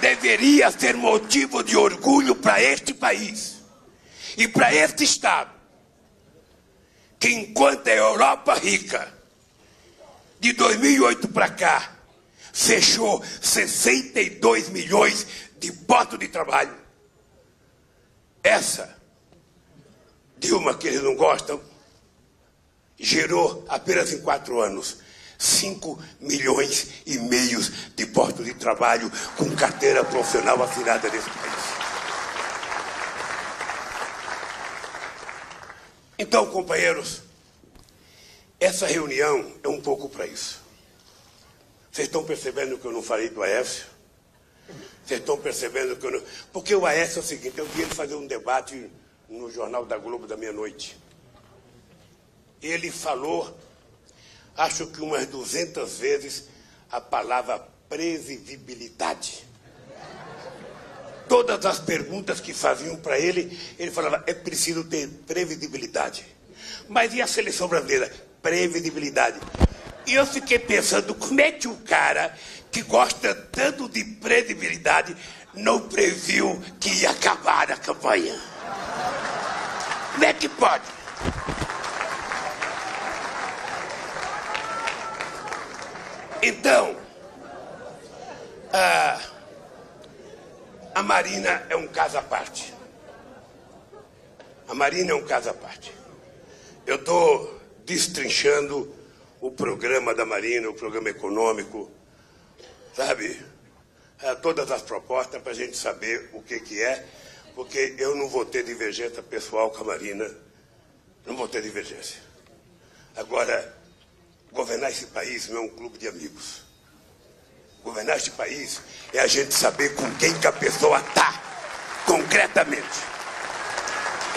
Deveria ser motivo de orgulho para este país e para este Estado, que enquanto a Europa rica, de 2008 para cá, fechou 62 milhões de postos de trabalho. Essa Dilma, que eles não gostam, gerou apenas em 4 anos 5,5 milhões de postos de trabalho com carteira profissional assinada nesse país. Então, companheiros, essa reunião é um pouco para isso. Vocês estão percebendo que eu não falei do Aécio? Vocês estão percebendo que eu não... Porque o Aécio é o seguinte: eu vi ele fazer um debate no Jornal da Globo da meia-noite. Ele falou, acho que umas 200 vezes, a palavra previsibilidade. Todas as perguntas que faziam para ele, ele falava: é preciso ter previsibilidade. Mas e a seleção brasileira? Previsibilidade. E eu fiquei pensando, como é que o cara que gosta tanto de previsibilidade não previu que ia acabar a campanha? Como é que pode? Então, a Marina é um caso à parte. A Marina é um caso à parte. Eu estou destrinchando o programa da Marina, o programa econômico, sabe? Todas as propostas para a gente saber o que é, porque eu não vou ter divergência pessoal com a Marina, não vou ter divergência. Agora, governar esse país não é um clube de amigos. Governar este país é a gente saber com quem que a pessoa está, concretamente.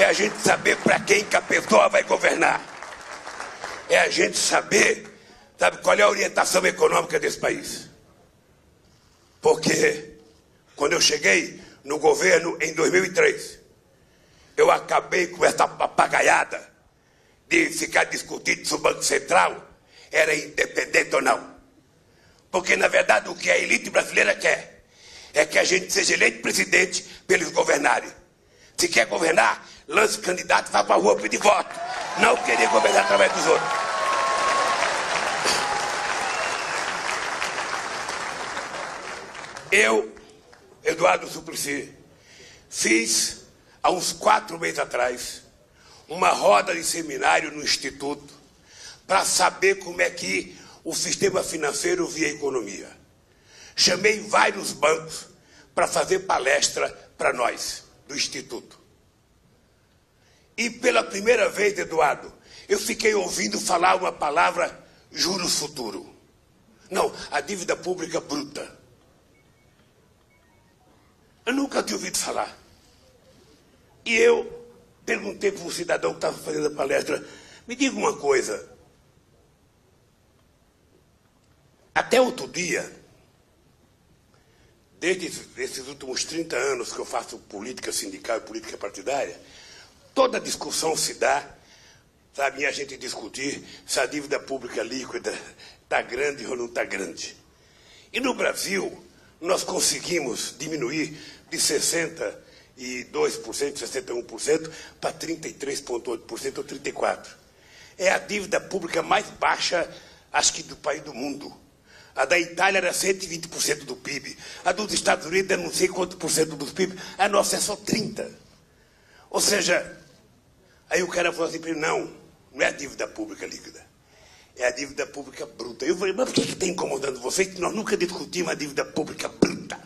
É a gente saber para quem que a pessoa vai governar. É a gente saber, sabe, qual é a orientação econômica desse país. Porque quando eu cheguei no governo em 2003, eu acabei com essa papagaiada de ficar discutindo se o Banco Central era independente ou não. Porque, na verdade, o que a elite brasileira quer é que a gente seja eleito presidente para eles governarem. Se quer governar, lance candidato e vá para a rua pedir voto. Não querer governar através dos outros. Eu, Eduardo Suplicy, fiz, há uns 4 meses atrás, uma roda de seminário no Instituto para saber como é que o sistema financeiro via a economia. Chamei vários bancos para fazer palestra para nós, do Instituto. E pela primeira vez, Eduardo, eu fiquei ouvindo falar uma palavra, juros futuro. Não, a dívida pública bruta. Eu nunca tinha ouvido falar. E eu perguntei para um cidadão que estava fazendo a palestra, me diga uma coisa. Até outro dia, desde esses últimos 30 anos que eu faço política sindical e política partidária, toda discussão se dá, sabe, e a gente discutir se a dívida pública líquida está grande ou não está grande. E no Brasil, nós conseguimos diminuir de 62%, 61% para 33,8% ou 34%. É a dívida pública mais baixa, acho que, do país do mundo. A da Itália era 120% do PIB. A dos Estados Unidos é não sei quanto por cento do PIB. A nossa é só 30%. Ou seja, aí o cara falou assim, não é a dívida pública líquida. É a dívida pública bruta. Eu falei, mas por que está incomodando vocês que nós nunca discutimos a dívida pública bruta?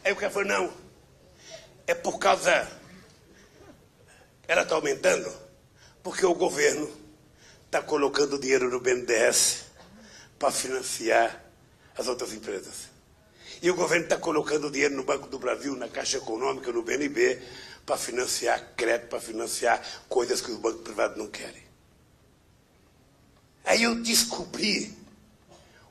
Aí o cara falou, não, é por causa... Ela está aumentando porque o governo está colocando dinheiro no BNDES para financiar as outras empresas. E o governo está colocando dinheiro no Banco do Brasil, na Caixa Econômica, no BNB, para financiar crédito, para financiar coisas que os bancos privados não querem. Aí eu descobri,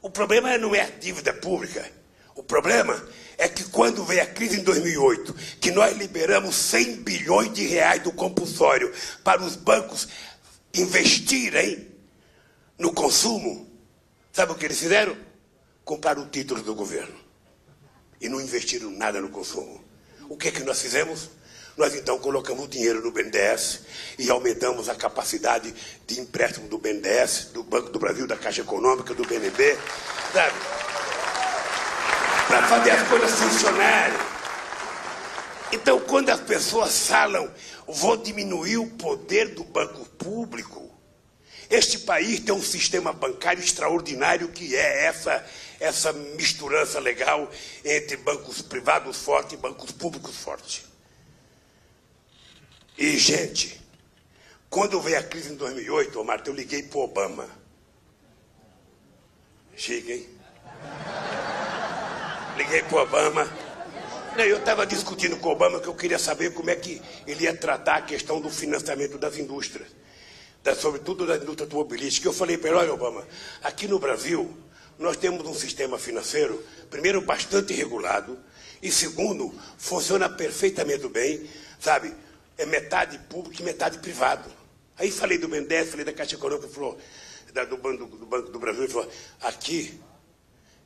o problema não é a dívida pública, o problema é que quando veio a crise em 2008, que nós liberamos 100 bilhões de reais do compulsório para os bancos investirem no consumo, sabe o que eles fizeram? Compraram o título do governo. E não investiram nada no consumo. O que é que nós fizemos? Nós então colocamos o dinheiro no BNDES e aumentamos a capacidade de empréstimo do BNDES, do Banco do Brasil, da Caixa Econômica, do BNB, sabe? Para fazer as coisas funcionarem. Então, quando as pessoas falam, vou diminuir o poder do banco público, este país tem um sistema bancário extraordinário que é essa misturança legal entre bancos privados fortes e bancos públicos fortes. E, gente, quando veio a crise em 2008, Omar, eu liguei para o Obama. Chique, hein? Liguei para o Obama. Eu estava discutindo com o Obama que eu queria saber como é que ele ia tratar a questão do financiamento das indústrias, sobretudo da indústria automobilística. Eu falei para ele, olha, Obama, aqui no Brasil nós temos um sistema financeiro, primeiro, bastante regulado, e segundo, funciona perfeitamente bem, sabe? É metade público e metade privado. Aí falei do BNDES, falei da Caixa Econômica, falou, do Banco do Brasil, ele falou, aqui,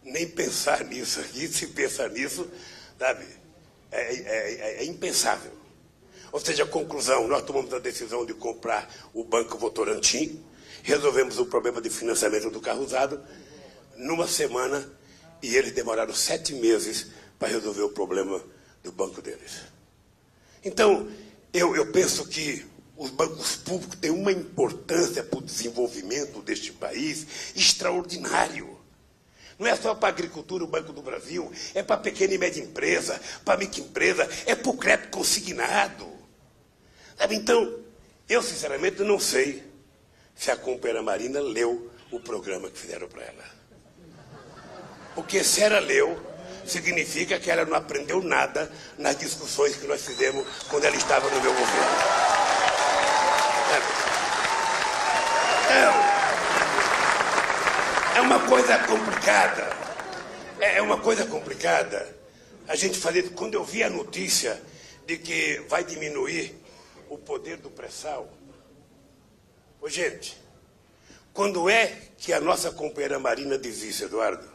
nem pensar nisso, aqui se pensar nisso, sabe, é impensável. Ou seja, a conclusão, nós tomamos a decisão de comprar o Banco Votorantim, resolvemos o problema de financiamento do carro usado numa semana e eles demoraram 7 meses para resolver o problema do banco deles. Então, eu penso que os bancos públicos têm uma importância para o desenvolvimento deste país extraordinário. Não é só para a agricultura o Banco do Brasil, é para a pequena e média empresa, para a microempresa, é para o crédito consignado. Sabe, então, eu sinceramente não sei se a companheira Marina leu o programa que fizeram para ela. Porque se ela leu, significa que ela não aprendeu nada nas discussões que nós fizemos quando ela estava no meu governo. Então, é uma coisa complicada. É uma coisa complicada, a gente fazer... Quando eu vi a notícia de que vai diminuir o poder do pré-sal... Ô, gente, quando é que a nossa companheira Marina diz isso, Eduardo?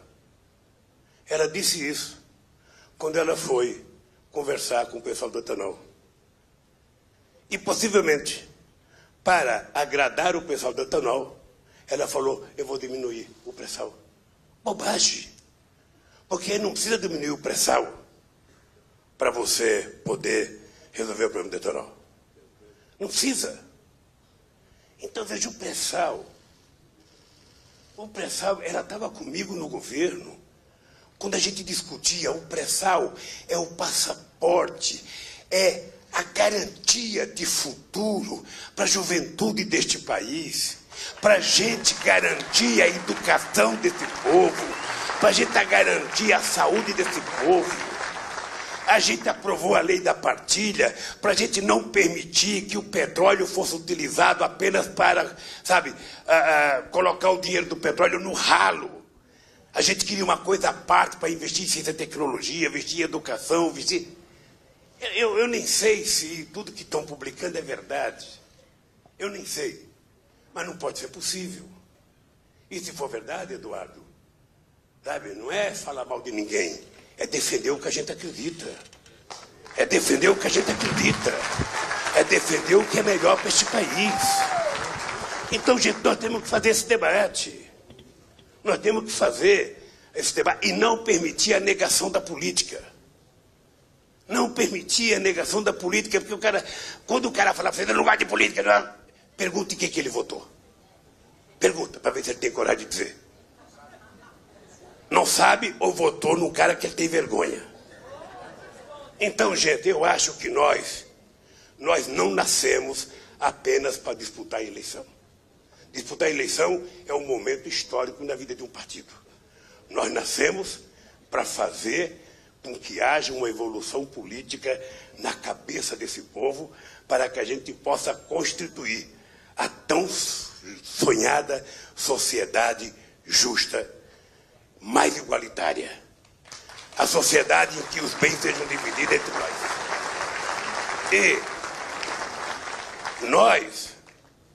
Ela disse isso quando ela foi conversar com o pessoal do etanol. E, possivelmente, para agradar o pessoal do etanol, ela falou, eu vou diminuir o pré-sal. Bobagem. Porque não precisa diminuir o pré-sal para você poder resolver o problema do etanol. Não precisa. Então, veja, o pré-sal, ela estava comigo no governo. Quando a gente discutia, o pré-sal é o passaporte, é a garantia de futuro para a juventude deste país, para a gente garantir a educação desse povo, para a gente garantir a saúde desse povo. A gente aprovou a lei da partilha para a gente não permitir que o petróleo fosse utilizado apenas para, sabe, colocar o dinheiro do petróleo no ralo. A gente queria uma coisa à parte para investir em ciência e tecnologia, investir em educação, investir... Eu nem sei se tudo que estão publicando é verdade. Eu nem sei. Mas não pode ser possível. E se for verdade, Eduardo, sabe, não é falar mal de ninguém, é defender o que a gente acredita. É defender o que a gente acredita. É defender o que é melhor para este país. Então, gente, nós temos que fazer esse debate. Nós temos que fazer esse debate e não permitir a negação da política. Não permitir a negação da política, porque quando o cara fala, você não gosta de política, não, pergunta em que ele votou. Pergunta, para ver se ele tem coragem de dizer. Não sabe ou votou num cara que ele tem vergonha. Então, gente, eu acho que nós não nascemos apenas para disputar a eleição. Disputar a eleição é um momento histórico na vida de um partido. Nós nascemos para fazer com que haja uma evolução política na cabeça desse povo, para que a gente possa constituir a tão sonhada sociedade justa, mais igualitária. A sociedade em que os bens sejam divididos entre nós. E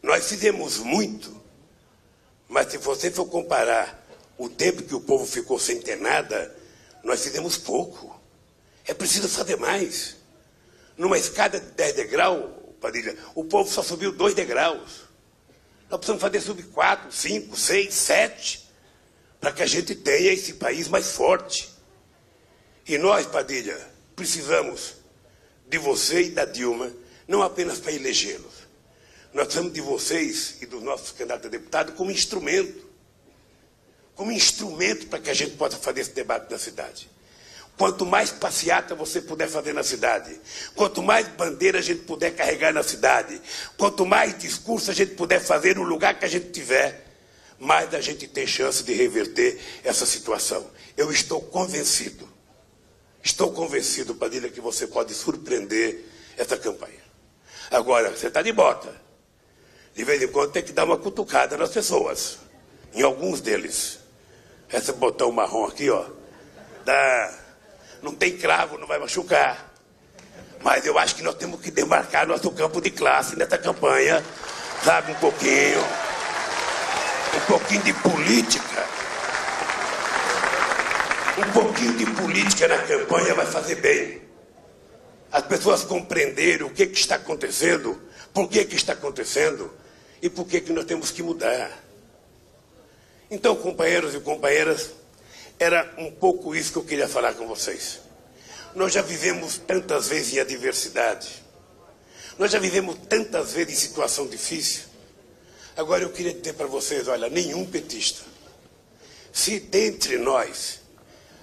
nós fizemos muito, mas se você for comparar o tempo que o povo ficou sem ter nada, nós fizemos pouco. É preciso fazer mais. Numa escada de 10 degraus, Padilha, o povo só subiu 2 degraus. Nós precisamos fazer subir 4, 5, 6, 7, para que a gente tenha esse país mais forte. E nós, Padilha, precisamos de você e da Dilma, não apenas para elegê-los. Nós precisamos de vocês e dos nossos candidatos a deputado como instrumento. Como instrumento para que a gente possa fazer esse debate na cidade. Quanto mais passeata você puder fazer na cidade, quanto mais bandeira a gente puder carregar na cidade, quanto mais discurso a gente puder fazer no lugar que a gente tiver, mais a gente tem chance de reverter essa situação. Eu estou convencido, Padilha, que você pode surpreender essa campanha. Agora, você está de bota. De vez em quando tem que dar uma cutucada nas pessoas, em alguns deles. Esse botão marrom aqui, ó, não tem cravo, não vai machucar. Mas eu acho que nós temos que demarcar nosso campo de classe nessa campanha, sabe, um pouquinho de política. Um pouquinho de política na campanha vai fazer bem. As pessoas compreenderem o que está acontecendo, por que está acontecendo e por que nós temos que mudar. Então, companheiros e companheiras, era um pouco isso que eu queria falar com vocês. Nós já vivemos tantas vezes em adversidade. Nós já vivemos tantas vezes em situação difícil. Agora eu queria dizer para vocês, olha, nenhum petista. Se dentre nós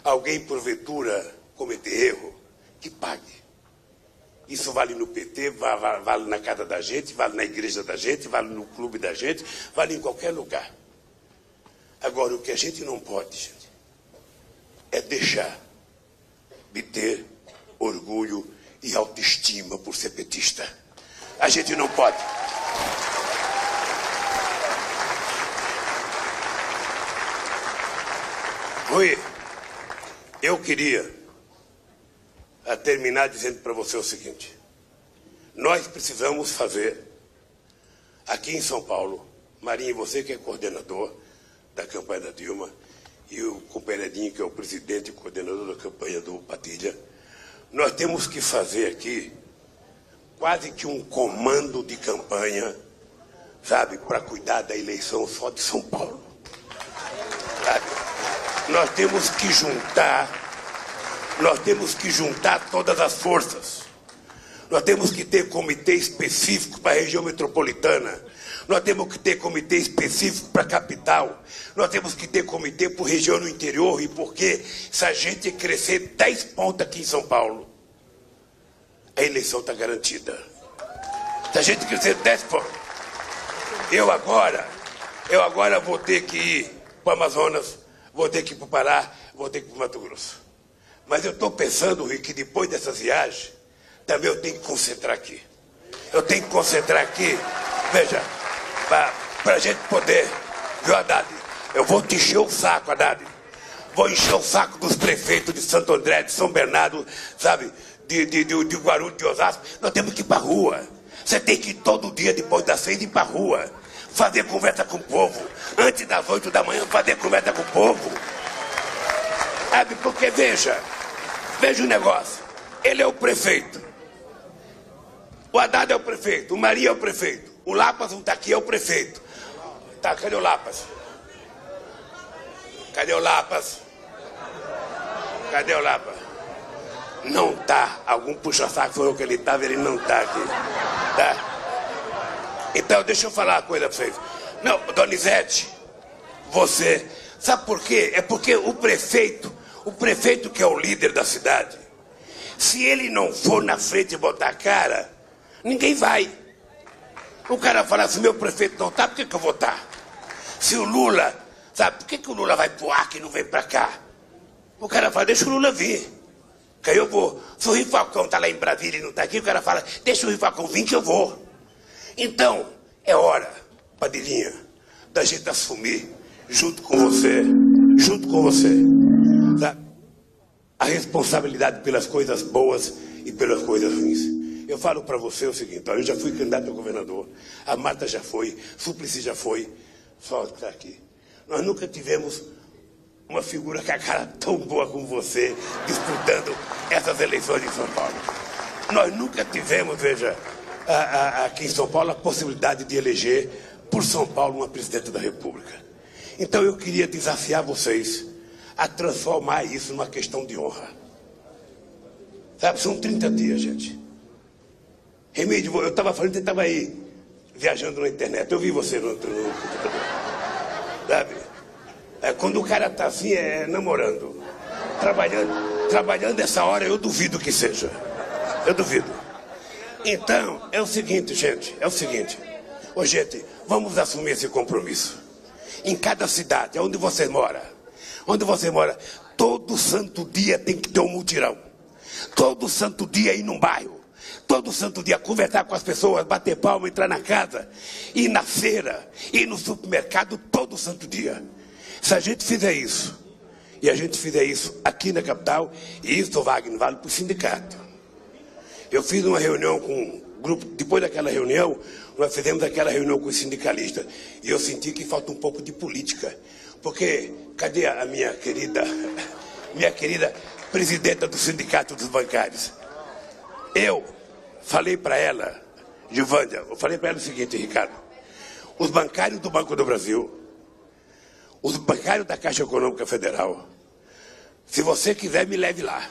alguém porventura cometer erro, que pague. Isso vale no PT, vale na casa da gente, vale na igreja da gente, vale no clube da gente, vale em qualquer lugar. Agora, o que a gente não pode, gente, é deixar de ter orgulho e autoestima por ser petista. A gente não pode. Rui, eu queria terminar dizendo para você o seguinte: nós precisamos fazer, aqui em São Paulo, Marinho, você que é coordenador da campanha da Dilma, e o companheiro Edinho, que é o presidente e coordenador da campanha do Padilha, nós temos que fazer aqui quase que um comando de campanha, sabe, para cuidar da eleição só de São Paulo. Sabe? Nós temos que juntar todas as forças. Nós temos que ter comitê específico para a região metropolitana. Nós temos que ter comitê específico para a capital. Nós temos que ter comitê para a região no interior. E porque se a gente crescer 10 pontos aqui em São Paulo, a eleição está garantida. Se a gente crescer 10 pontos, eu agora vou ter que ir para o Amazonas, vou ter que ir para o Pará, vou ter que ir para o Mato Grosso. Mas eu estou pensando, Rui, que depois dessas viagens, também eu tenho que concentrar aqui. Eu tenho que concentrar aqui, veja, para a gente poder, viu, Haddad? Eu vou te encher o saco, Haddad. Vou encher o saco dos prefeitos de Santo André, de São Bernardo, sabe, de Guarulhos, de Osasco. Nós temos que ir para a rua. Você tem que ir todo dia, depois das 6, ir para a rua. Fazer conversa com o povo. Antes das 8 da manhã, fazer conversa com o povo. Sabe, porque veja o negócio. Ele é o prefeito. O Haddad é o prefeito, o Maria é o prefeito, o Lapas não está aqui, é o prefeito. Tá, cadê o Lapas? Cadê o Lapas? Cadê o Lapas? Não tá. Algum puxa-saco falou que ele estava, ele não tá aqui. Tá? Então, deixa eu falar uma coisa para vocês. Não, Donizete, você, sabe por quê? É porque o prefeito que é o líder da cidade, se ele não for na frente e botar a cara, ninguém vai. O cara fala assim, meu prefeito não tá, por que eu vou estar? Se o Lula, sabe, por que o Lula vai pro Acre e não vem pra cá? O cara fala, deixa o Lula vir, que aí eu vou. Se o Rio Falcão tá lá em Brasília e não tá aqui, o cara fala, deixa o Rio Falcão vir que eu vou. Então, é hora, Padilhinha, da gente assumir, junto com você, sabe, a responsabilidade pelas coisas boas e pelas coisas ruins. Eu falo para você o seguinte, ó, eu já fui candidato a governador, a Marta já foi, Suplicy já foi, só está aqui. Nós nunca tivemos uma figura com a cara tão boa como você, disputando essas eleições em São Paulo. Nós nunca tivemos, veja, aqui em São Paulo, a possibilidade de eleger por São Paulo uma presidente da República. Então eu queria desafiar vocês a transformar isso numa questão de honra. Sabe, são 30 dias, gente. Remídio, eu estava falando, você estava aí, viajando na internet. Eu vi você no computador. Sabe? Quando o cara está assim, namorando, trabalhando essa hora, eu duvido que seja. Eu duvido. Então, é o seguinte, gente, Ô, gente, vamos assumir esse compromisso. Em cada cidade, onde você mora, todo santo dia tem que ter um mutirão. Todo santo dia ir num bairro. Todo santo dia conversar com as pessoas, bater palma, entrar na casa, ir na feira, ir no supermercado, todo santo dia. Se a gente fizer isso, e a gente fizer isso aqui na capital, e isso, Wagner, vale para o sindicato. Eu fiz uma reunião com um grupo, depois daquela reunião, nós fizemos aquela reunião com os sindicalistas, e eu senti que falta um pouco de política. Porque, cadê a minha querida presidenta do Sindicato dos Bancários? Eu falei para ela, Gilvânia, eu falei para ela o seguinte, Ricardo, os bancários do Banco do Brasil, os bancários da Caixa Econômica Federal, se você quiser, me leve lá,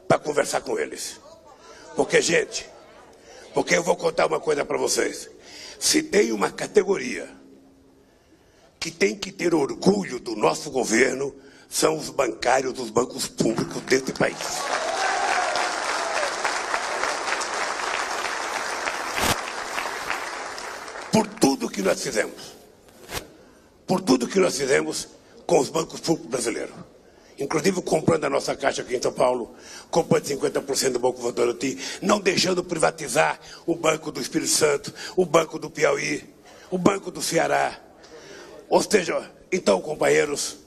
para conversar com eles. Porque, gente, porque eu vou contar uma coisa para vocês. Se tem uma categoria que tem que ter orgulho do nosso governo, são os bancários dos bancos públicos deste país. Por tudo que nós fizemos. Por tudo que nós fizemos com os bancos públicos brasileiros. Inclusive comprando a nossa Caixa aqui em São Paulo, comprando 50% do Banco Votorantim, não deixando privatizar o Banco do Espírito Santo, o Banco do Piauí, o Banco do Ceará. Ou seja, então, companheiros,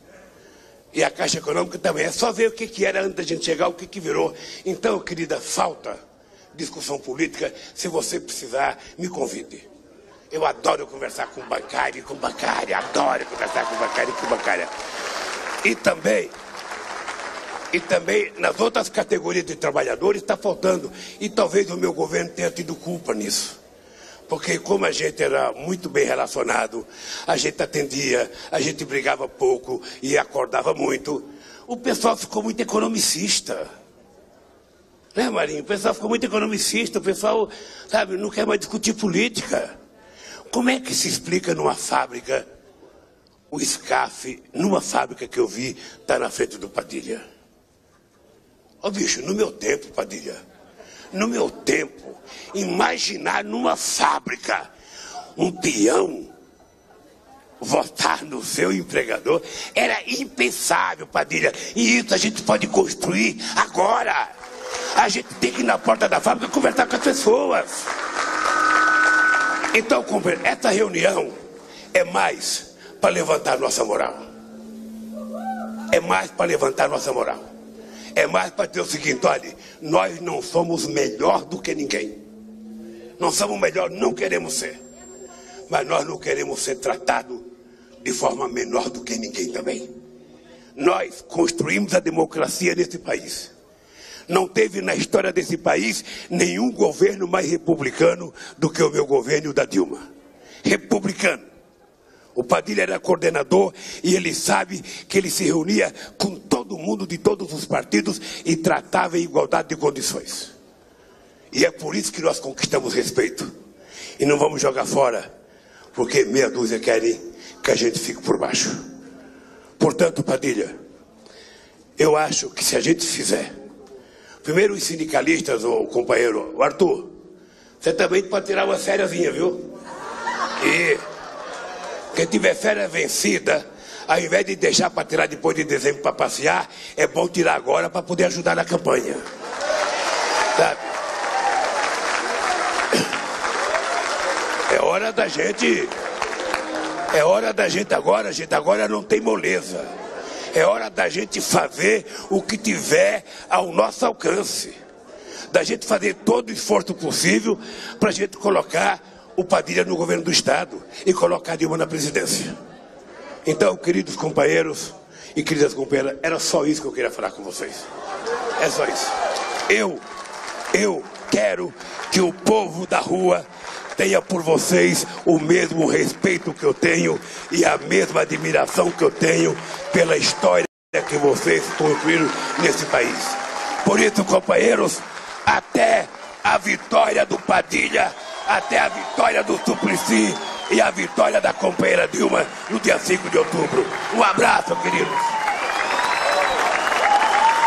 E a Caixa Econômica também. É só ver o que era antes da gente chegar, o que virou. Então, querida, falta discussão política. Se você precisar, me convide. Eu adoro conversar com bancário e com bancária. Adoro conversar com bancário e com bancária. E também nas outras categorias de trabalhadores está faltando. E talvez o meu governo tenha tido culpa nisso. Porque como a gente era muito bem relacionado, a gente atendia, a gente brigava pouco e acordava muito, o pessoal ficou muito economicista. Né, Marinho? O pessoal ficou muito economicista, o pessoal, sabe, não quer mais discutir política. Como é que se explica numa fábrica, o SCAF, numa fábrica que eu vi, está na frente do Padilha? Ó, bicho, no meu tempo, Padilha, no meu tempo, imaginar numa fábrica um peão votar no seu empregador era impensável, Padilha. E isso a gente pode construir agora. A gente tem que ir na porta da fábrica conversar com as pessoas. Então, essa reunião é mais para levantar nossa moral. É mais para levantar nossa moral. É mais para dizer o seguinte, olha, nós não somos melhor do que ninguém. Não somos melhor, não queremos ser. Mas nós não queremos ser tratados de forma menor do que ninguém também. Nós construímos a democracia nesse país. Não teve na história desse país nenhum governo mais republicano do que o meu governo e o da Dilma. Republicano. O Padilha era coordenador e ele sabe que ele se reunia com todo mundo de todos os partidos e tratava em igualdade de condições. E é por isso que nós conquistamos respeito. E não vamos jogar fora, porque meia dúzia querem que a gente fique por baixo. Portanto, Padilha, eu acho que se a gente fizer... Primeiro os sindicalistas, o companheiro, o Arthur, você também pode tirar uma fériasinha, viu? E quem tiver férias vencida, ao invés de deixar para tirar depois de dezembro para passear, é bom tirar agora para poder ajudar na campanha. Sabe? É hora da gente agora, gente agora não tem moleza. É hora da gente fazer o que tiver ao nosso alcance. Da gente fazer todo o esforço possível para a gente colocar o Padilha no governo do Estado e colocar a Dilma na presidência. Então, queridos companheiros e queridas companheiras, era só isso que eu queria falar com vocês. É só isso. Eu quero que o povo da rua tenha por vocês o mesmo respeito que eu tenho e a mesma admiração que eu tenho pela história que vocês construíram nesse país. Por isso, companheiros, até a vitória do Padilha, até a vitória do Suplicy e a vitória da companheira Dilma no dia 5 de outubro. Um abraço, queridos.